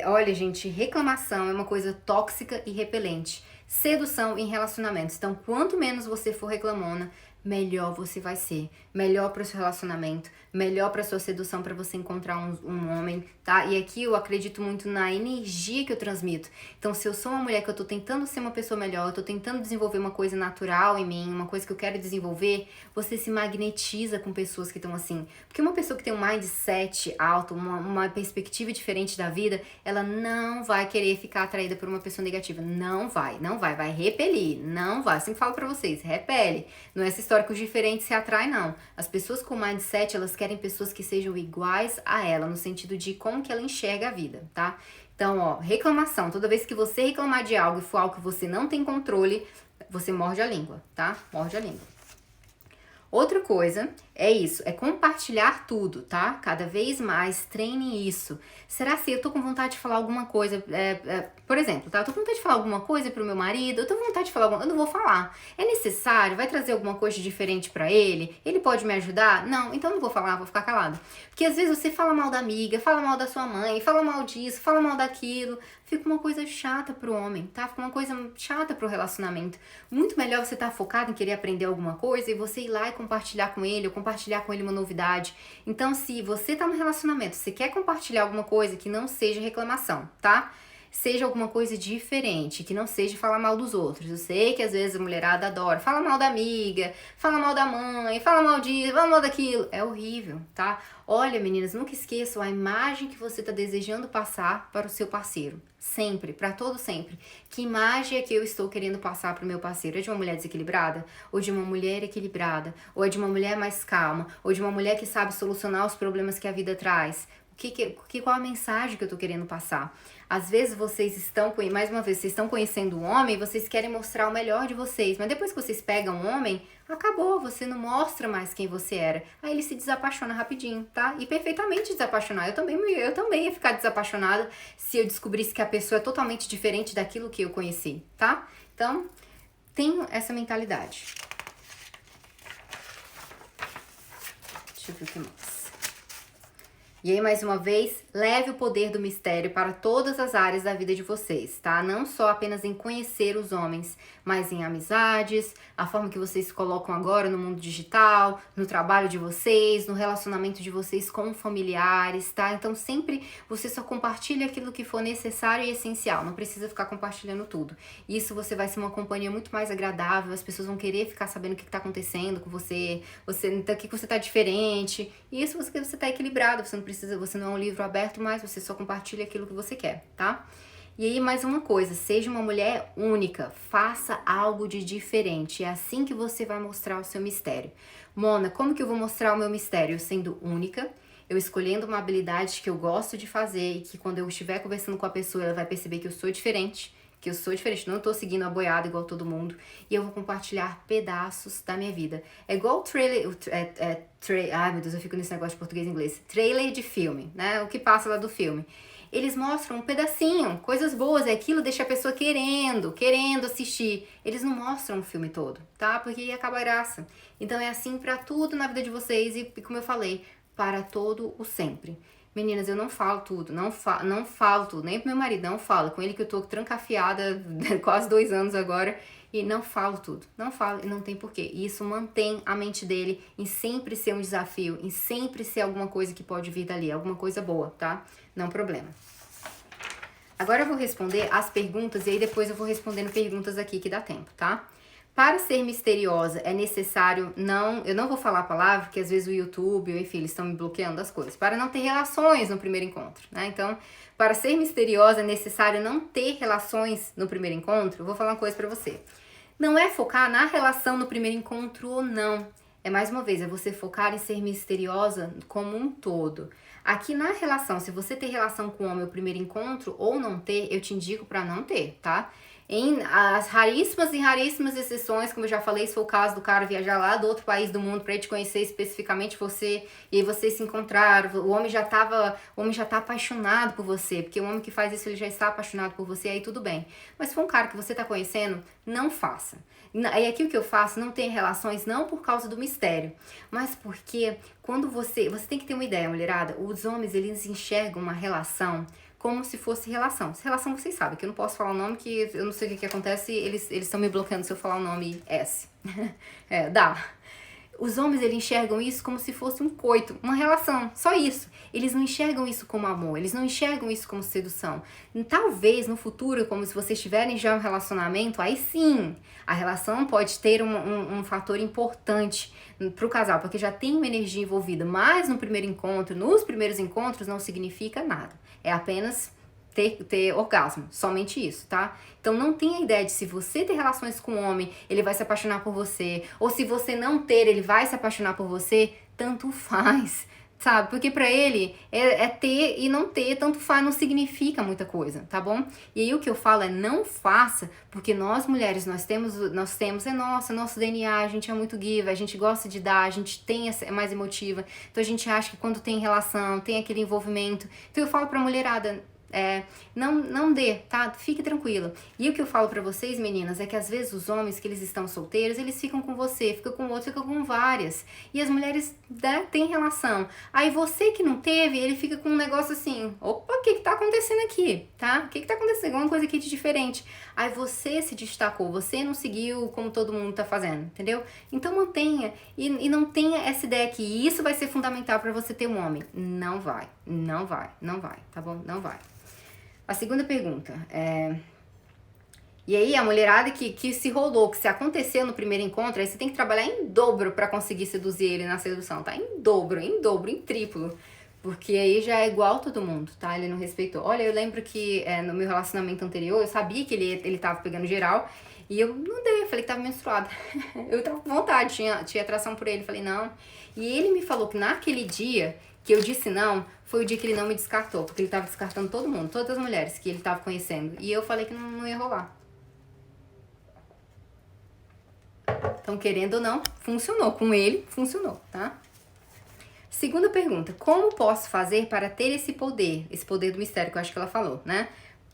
olha, gente, reclamação é uma coisa tóxica e repelente. Sedução em relacionamentos. Então, quanto menos você for reclamona, melhor você vai ser. Melhor para o seu relacionamento, melhor para sua sedução, para você encontrar um homem, tá? E aqui eu acredito muito na energia que eu transmito. Então, se eu sou uma mulher que eu tô tentando ser uma pessoa melhor, eu tô tentando desenvolver uma coisa natural em mim, uma coisa que eu quero desenvolver, você se magnetiza com pessoas que estão assim. Porque uma pessoa que tem um mindset alto, uma perspectiva diferente da vida, ela não vai querer ficar atraída por uma pessoa negativa. Não vai, vai repelir, não vai. Eu sempre falo pra vocês, repele. Não é essa história que os diferentes se atraem, não. As pessoas com mindset, elas querem pessoas que sejam iguais a ela, no sentido de como que ela enxerga a vida, tá? Então, ó, reclamação. Toda vez que você reclamar de algo e for algo que você não tem controle, você morde a língua, tá? Morde a língua. Outra coisa é isso, é compartilhar tudo, tá? Cada vez mais treine isso. Será se eu tô com vontade de falar alguma coisa, por exemplo, tá? Eu tô com vontade de falar alguma coisa pro meu marido, eu tô com vontade de falar alguma, eu não vou falar. É necessário? Vai trazer alguma coisa diferente pra ele? Ele pode me ajudar? Não, então eu não vou falar, vou ficar calado. Porque às vezes você fala mal da amiga, fala mal da sua mãe, fala mal disso, fala mal daquilo, fica uma coisa chata pro homem, tá? Fica uma coisa chata pro relacionamento. Muito melhor você estar focado em querer aprender alguma coisa e você ir lá e compartilhar com ele, ou compartilhar com ele uma novidade. Então, se você tá no relacionamento, você quer compartilhar alguma coisa que não seja reclamação, tá? Seja alguma coisa diferente, que não seja falar mal dos outros. Eu sei que às vezes a mulherada adora, fala mal da amiga, fala mal da mãe, fala mal disso, fala mal daquilo. É horrível, tá? Olha, meninas, nunca esqueçam a imagem que você tá desejando passar para o seu parceiro. Sempre, para todo sempre. Que imagem é que eu estou querendo passar para o meu parceiro? É de uma mulher desequilibrada? Ou de uma mulher equilibrada? Ou é de uma mulher mais calma? Ou de uma mulher que sabe solucionar os problemas que a vida traz? O qual a mensagem que eu tô querendo passar? Às vezes vocês estão, mais uma vez, vocês estão conhecendo um homem, vocês querem mostrar o melhor de vocês, mas depois que vocês pegam um homem, acabou, você não mostra mais quem você era. Aí ele se desapaixona rapidinho, tá? E perfeitamente desapaixonar. Eu também ia ficar desapaixonada se eu descobrisse que a pessoa é totalmente diferente daquilo que eu conheci, tá? Então, tenho essa mentalidade. Deixa eu ver o que mais. E aí, mais uma vez, leve o poder do mistério para todas as áreas da vida de vocês, tá? Não só apenas em conhecer os homens, mas em amizades, a forma que vocês se colocam agora no mundo digital, no trabalho de vocês, no relacionamento de vocês com familiares, tá? Então, sempre você só compartilha aquilo que for necessário e essencial, não precisa ficar compartilhando tudo. Isso você vai ser uma companhia muito mais agradável, as pessoas vão querer ficar sabendo o que tá acontecendo com você, então, o que você tá diferente, e isso você tá equilibrado, você não é um livro aberto, mas você só compartilha aquilo que você quer, tá? E aí, mais uma coisa, seja uma mulher única, faça algo de diferente, é assim que você vai mostrar o seu mistério. Mona, como que eu vou mostrar o meu mistério? Sendo única, eu escolhendo uma habilidade que eu gosto de fazer e que quando eu estiver conversando com a pessoa, ela vai perceber que eu sou diferente, não tô seguindo a boiada igual todo mundo, e eu vou compartilhar pedaços da minha vida. É igual o trailer, ai meu Deus, eu fico nesse negócio de português e inglês, trailer de filme, né, o que passa lá do filme. Eles mostram um pedacinho, coisas boas, aquilo deixa a pessoa querendo assistir. Eles não mostram o filme todo, tá, porque aí acaba a graça. Então é assim pra tudo na vida de vocês e como eu falei, para todo o sempre. Meninas, eu não falo tudo, não falo tudo, nem pro meu marido, não falo. Com ele que eu tô trancafiada quase 2 anos agora e não falo tudo. Não falo e não tem porquê. E isso mantém a mente dele em sempre ser um desafio, em sempre ser alguma coisa que pode vir dali, alguma coisa boa, tá? Não problema. Agora eu vou responder as perguntas e aí depois eu vou respondendo perguntas aqui que dá tempo, tá? Para ser misteriosa é necessário eu não vou falar a palavra, porque às vezes o YouTube, enfim, eles estão me bloqueando as coisas. Para não ter relações no primeiro encontro, né? Então, para ser misteriosa é necessário não ter relações no primeiro encontro. Eu vou falar uma coisa pra você. Não é focar na relação no primeiro encontro ou não. É mais uma vez, é você focar em ser misteriosa como um todo. Aqui na relação, se você ter relação com o homem no primeiro encontro ou não ter, eu te indico pra não ter, tá? Em as raríssimas exceções, como eu já falei, se for o caso do cara viajar lá do outro país do mundo para ele te conhecer especificamente você, e aí vocês se encontraram, o homem já tá apaixonado por você, porque o homem que faz isso, ele já está apaixonado por você, aí tudo bem. Mas se for um cara que você tá conhecendo, não faça. E aqui o que eu faço, não tem relações, não por causa do mistério, mas porque quando você tem que ter uma ideia, mulherada, os homens, eles enxergam uma relação como se fosse relação. Se relação, vocês sabem, que eu não posso falar o nome, que eu não sei o que acontece, eles estão me bloqueando se eu falar o nome S. Dá. Os homens, eles enxergam isso como se fosse um coito, uma relação, só isso. Eles não enxergam isso como amor, eles não enxergam isso como sedução. E talvez no futuro, como se vocês tiverem já um relacionamento, aí sim, a relação pode ter um fator importante pro casal, porque já tem uma energia envolvida, mas no primeiro encontro, nos primeiros encontros, não significa nada. É apenas ter orgasmo, somente isso, tá? Então não tenha ideia de se você ter relações com um homem, ele vai se apaixonar por você, ou se você não ter, ele vai se apaixonar por você, tanto faz, sabe? Porque pra ele é ter e não ter, tanto faz, não significa muita coisa, tá bom? E aí o que eu falo é não faça, porque nós mulheres, nós temos nosso DNA, a gente é muito giver, a gente gosta de dar, a gente é mais emotiva, então a gente acha que quando tem relação, tem aquele envolvimento, então eu falo pra mulherada, não dê, tá? Fique tranquila. E o que eu falo pra vocês, meninas, é que às vezes os homens que eles estão solteiros, eles ficam com você, ficam com outro, ficam com várias. E as mulheres, né, têm relação. Aí você que não teve, ele fica com um negócio assim, opa, o que tá acontecendo aqui, tá? O que tá acontecendo? Alguma coisa aqui de diferente. Aí você se destacou, você não seguiu como todo mundo tá fazendo, entendeu? Então mantenha, e não tenha essa ideia que isso vai ser fundamental pra você ter um homem. Não vai, tá bom? Não vai. A segunda pergunta e aí a mulherada que se rolou, que se aconteceu no primeiro encontro, aí você tem que trabalhar em dobro pra conseguir seduzir ele na sedução, tá? Em dobro, em triplo. Porque aí já é igual todo mundo, tá? Ele não respeitou. Olha, eu lembro que no meu relacionamento anterior, eu sabia que ele tava pegando geral. E eu não dei, eu falei que tava menstruada. Eu tava com vontade, tinha atração por ele. Falei, não. E ele me falou que naquele dia que eu disse não, foi o dia que ele não me descartou. Porque ele tava descartando todo mundo, todas as mulheres que ele tava conhecendo. E eu falei que não ia rolar. Então, querendo ou não, funcionou. Com ele, funcionou, tá? Segunda pergunta, como posso fazer para ter esse poder do mistério que eu acho que ela falou, né?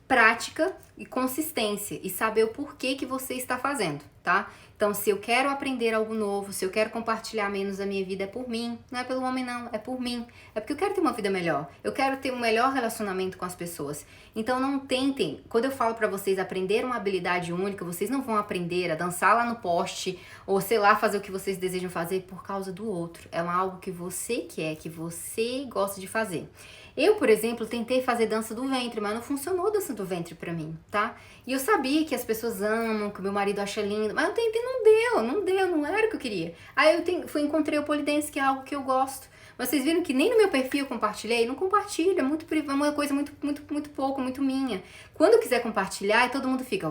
Prática e consistência e saber o porquê que você está fazendo, tá? Então, se eu quero aprender algo novo, se eu quero compartilhar menos da minha vida, é por mim, não é pelo homem não, é por mim. É porque eu quero ter uma vida melhor, eu quero ter um melhor relacionamento com as pessoas. Então, não tentem, quando eu falo pra vocês aprender uma habilidade única, vocês não vão aprender a dançar lá no poste ou, sei lá, fazer o que vocês desejam fazer por causa do outro. É algo que você quer, que você gosta de fazer. Eu, por exemplo, tentei fazer dança do ventre, mas não funcionou dança do ventre pra mim, tá? E eu sabia que as pessoas amam, que o meu marido acha lindo, mas eu tentei, não era o que eu queria. Aí eu encontrei o pole dance, que é algo que eu gosto. Mas vocês viram que nem no meu perfil eu compartilhei? Não compartilha, é uma coisa muito pouco, muito minha. Quando eu quiser compartilhar, todo mundo fica,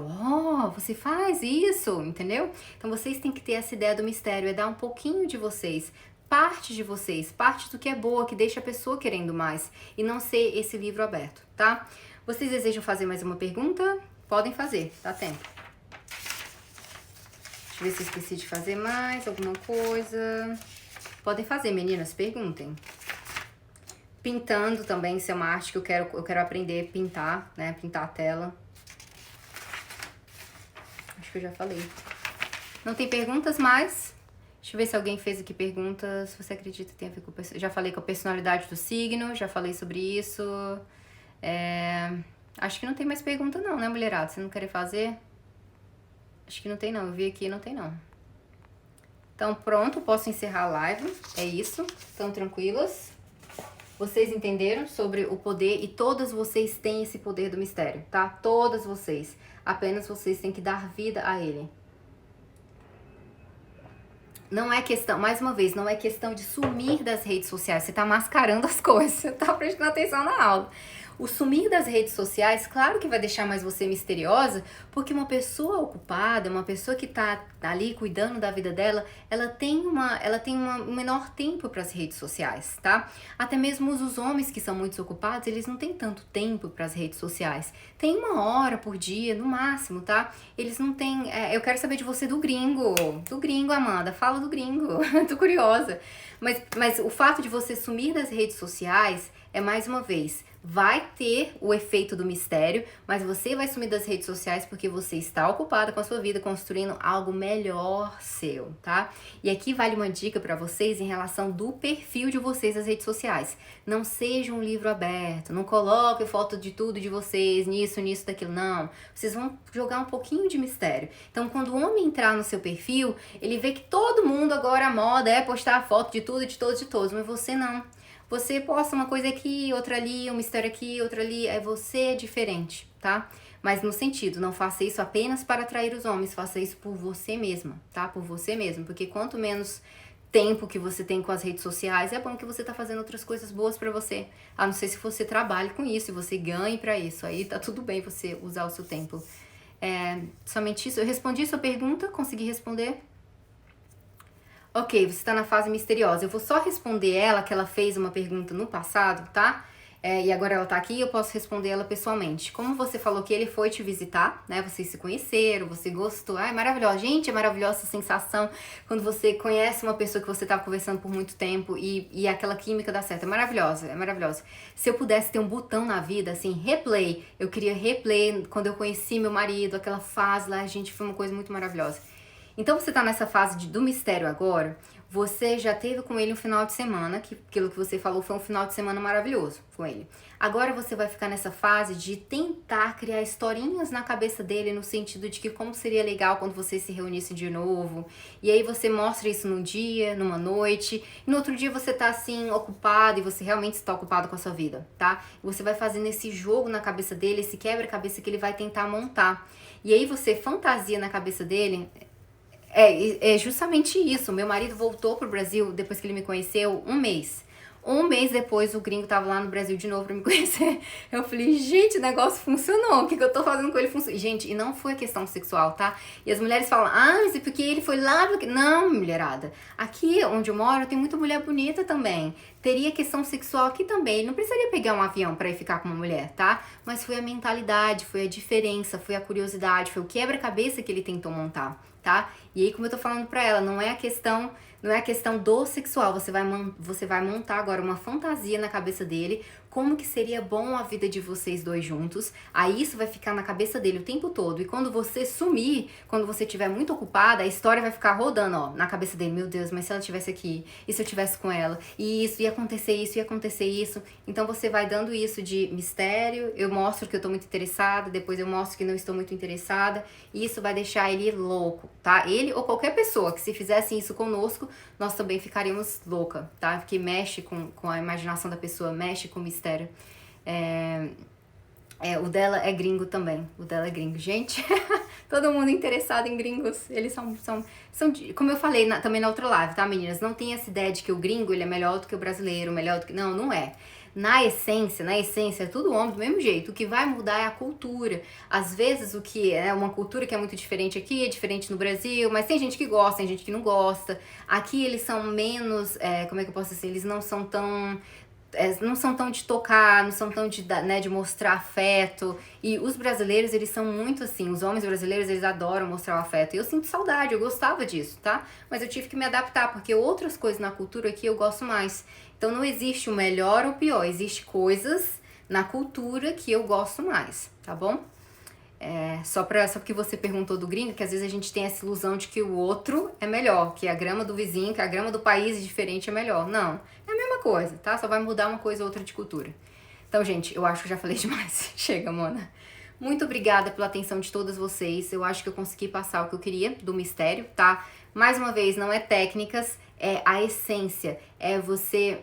você faz isso, entendeu? Então vocês têm que ter essa ideia do mistério, é dar um pouquinho de vocês, parte de vocês, parte do que é boa, que deixa a pessoa querendo mais, e não ser esse livro aberto, tá? Vocês desejam fazer mais uma pergunta? Podem fazer, dá tempo. Deixa eu ver se eu esqueci de fazer mais alguma coisa. Podem fazer, meninas, perguntem. Pintando também, isso é uma arte que eu quero aprender a pintar, né? Pintar a tela. Acho que eu já falei. Não tem perguntas mais? Deixa eu ver se alguém fez aqui perguntas. Você acredita que tem a ver com... Já falei com a personalidade do signo, já falei sobre isso. Acho que não tem mais pergunta não, né, mulherada? Você não quer fazer? Acho que não tem não, eu vi aqui, não tem não. Então pronto, posso encerrar a live, é isso. Estão tranquilas? Vocês entenderam sobre o poder e todas vocês têm esse poder do mistério, tá? Todas vocês. Apenas vocês têm que dar vida a ele. Não é questão, mais uma vez, não é questão de sumir das redes sociais. Você tá mascarando as coisas, você tá prestando atenção na aula. O sumir das redes sociais, claro que vai deixar mais você misteriosa, porque uma pessoa ocupada, uma pessoa que tá ali cuidando da vida dela, ela tem um menor tempo para as redes sociais, tá? Até mesmo os homens que são muito ocupados, eles não têm tanto tempo para as redes sociais. Tem 1 hora por dia, no máximo, tá? Eles não têm... eu quero saber de você do gringo, Amanda, fala do gringo, tô curiosa. Mas o fato de você sumir das redes sociais é, mais uma vez, vai ter o efeito do mistério, mas você vai sumir das redes sociais porque você está ocupada com a sua vida, construindo algo melhor seu, tá? E aqui vale uma dica para vocês em relação do perfil de vocês nas redes sociais. Não seja um livro aberto, não coloque foto de tudo de vocês, nisso, daquilo, não. Vocês vão jogar um pouquinho de mistério. Então, quando o homem entrar no seu perfil, ele vê que todo mundo agora a moda é postar foto de tudo, de todos, mas você não. Você posta uma coisa aqui, outra ali, um mistério aqui, outra ali, você é diferente, tá? Mas no sentido, não faça isso apenas para atrair os homens, faça isso por você mesma, tá? Por você mesmo, porque quanto menos tempo que você tem com as redes sociais, é bom que você tá fazendo outras coisas boas pra você. A não ser se você trabalhe com isso e você ganhe pra isso, aí tá tudo bem você usar o seu tempo. Somente isso. Eu respondi sua pergunta, consegui responder? Ok, você está na fase misteriosa. Eu vou só responder ela, que ela fez uma pergunta no passado, tá? E agora ela tá aqui e eu posso responder ela pessoalmente. Como você falou que ele foi te visitar, né? Vocês se conheceram, você gostou. É maravilhoso. Gente, é maravilhosa essa sensação quando você conhece uma pessoa que você tava conversando por muito tempo e aquela química dá certo. É maravilhosa, é maravilhosa. Se eu pudesse ter um botão na vida, assim, replay, eu queria replay quando eu conheci meu marido, aquela fase lá, gente, foi uma coisa muito maravilhosa. Então você tá nessa fase do mistério agora, você já teve com ele um final de semana, que aquilo que você falou foi um final de semana maravilhoso com ele. Agora você vai ficar nessa fase de tentar criar historinhas na cabeça dele, no sentido de que como seria legal quando vocês se reunissem de novo. E aí você mostra isso num dia, numa noite, e no outro dia você tá assim, ocupado, e você realmente está ocupado com a sua vida, tá? E você vai fazendo esse jogo na cabeça dele, esse quebra-cabeça que ele vai tentar montar. E aí você fantasia na cabeça dele... É justamente isso. Meu marido voltou pro Brasil depois que ele me conheceu 1 mês. Um mês depois, o gringo tava lá no Brasil de novo pra me conhecer. Eu falei, gente, o negócio funcionou. O que eu tô fazendo com ele funcionou? Gente, e não foi questão sexual, tá? E as mulheres falam, mas é porque ele foi lá... Porque... Não, mulherada. Aqui onde eu moro, tem muita mulher bonita também. Teria questão sexual aqui também. Ele não precisaria pegar um avião pra ir ficar com uma mulher, tá? Mas foi a mentalidade, foi a diferença, foi a curiosidade, foi o quebra-cabeça que ele tentou montar, tá? E aí, como eu tô falando pra ela, não é a questão do sexual, você vai montar agora uma fantasia na cabeça dele, como que seria bom a vida de vocês dois juntos, aí isso vai ficar na cabeça dele o tempo todo, e quando você sumir, quando você estiver muito ocupada, a história vai ficar rodando, ó, na cabeça dele, meu Deus, mas se ela estivesse aqui, e se eu estivesse com ela, e isso, ia acontecer isso, ia acontecer isso, então você vai dando isso de mistério, eu mostro que eu tô muito interessada, depois eu mostro que não estou muito interessada, e isso vai deixar ele louco, tá? Ele ou qualquer pessoa que se fizesse isso conosco, nós também ficaríamos louca, tá? Porque mexe com a imaginação da pessoa, mexe com o mistério. O dela é gringo também. O dela é gringo. Gente, todo mundo interessado em gringos. Eles são como eu falei também na outra live, tá, meninas? Não tem essa ideia de que o gringo ele é melhor do que o brasileiro, melhor do que... Não, não é. Na essência, é tudo homem do mesmo jeito. O que vai mudar é a cultura. Às vezes, o que é uma cultura que é muito diferente aqui, é diferente no Brasil, mas tem gente que gosta, tem gente que não gosta. Aqui eles são menos, como é que eu posso dizer? Eles não são tão de tocar, não são tão de mostrar afeto. E os brasileiros, eles são muito assim, os homens brasileiros, eles adoram mostrar o afeto. E eu sinto saudade, eu gostava disso, tá? Mas eu tive que me adaptar, porque outras coisas na cultura aqui eu gosto mais. Então não existe o melhor ou o pior, existe coisas na cultura que eu gosto mais, tá bom? Só porque você perguntou do gringo, que às vezes a gente tem essa ilusão de que o outro é melhor, que a grama do vizinho, que a grama do país diferente é melhor. Não, é a mesma coisa, tá? Só vai mudar uma coisa ou outra de cultura. Então, gente, eu acho que eu já falei demais. Chega, Mona. Muito obrigada pela atenção de todas vocês. Eu acho que eu consegui passar o que eu queria do mistério, tá? Mais uma vez, não é técnicas, é a essência. É você...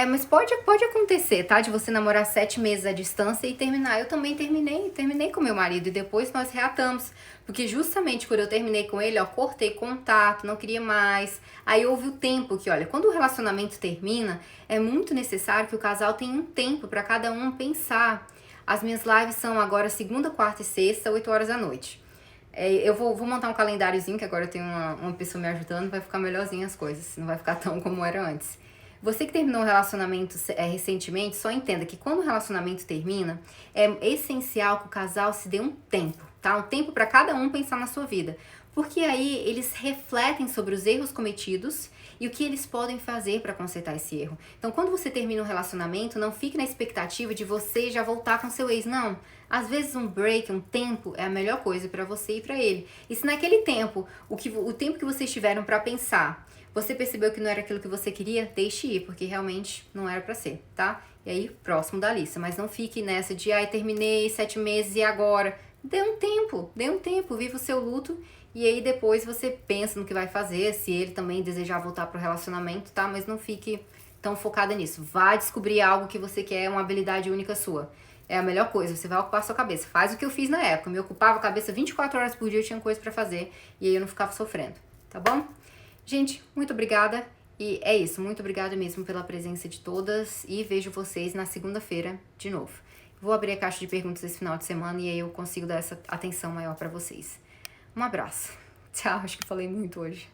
mas pode acontecer, tá? De você namorar 7 meses à distância e terminar. Eu também terminei com meu marido e depois nós reatamos. Porque justamente quando eu terminei com ele, ó, cortei contato, não queria mais. Aí houve o tempo que, olha, quando o relacionamento termina, é muito necessário que o casal tenha um tempo pra cada um pensar. As minhas lives são agora segunda, quarta e sexta, 8 horas da noite. Eu vou montar um calendáriozinho, que agora eu tenho uma pessoa me ajudando, vai ficar melhorzinho as coisas. Não vai ficar tão como era antes. Você que terminou um relacionamento recentemente, só entenda que quando o relacionamento termina, é essencial que o casal se dê um tempo, tá? Um tempo para cada um pensar na sua vida. Porque aí eles refletem sobre os erros cometidos e o que eles podem fazer para consertar esse erro. Então, quando você termina um relacionamento, não fique na expectativa de você já voltar com seu ex, não. Às vezes um break, um tempo é a melhor coisa para você e para ele. E se naquele tempo, o tempo que vocês tiveram para pensar, você percebeu que não era aquilo que você queria, deixe ir, porque realmente não era pra ser, tá? E aí, próximo da lista. Mas não fique nessa de, terminei 7 meses e agora. Dê um tempo, viva o seu luto. E aí depois você pensa no que vai fazer, se ele também desejar voltar pro relacionamento, tá? Mas não fique tão focada nisso. Vá descobrir algo que você quer, uma habilidade única sua. É a melhor coisa, você vai ocupar a sua cabeça. Faz o que eu fiz na época, me ocupava a cabeça 24 horas por dia, eu tinha coisa pra fazer. E aí eu não ficava sofrendo, tá bom? Gente, muito obrigada e é isso, muito obrigada mesmo pela presença de todas e vejo vocês na segunda-feira de novo. Vou abrir a caixa de perguntas esse final de semana e aí eu consigo dar essa atenção maior pra vocês. Um abraço. Tchau, acho que falei muito hoje.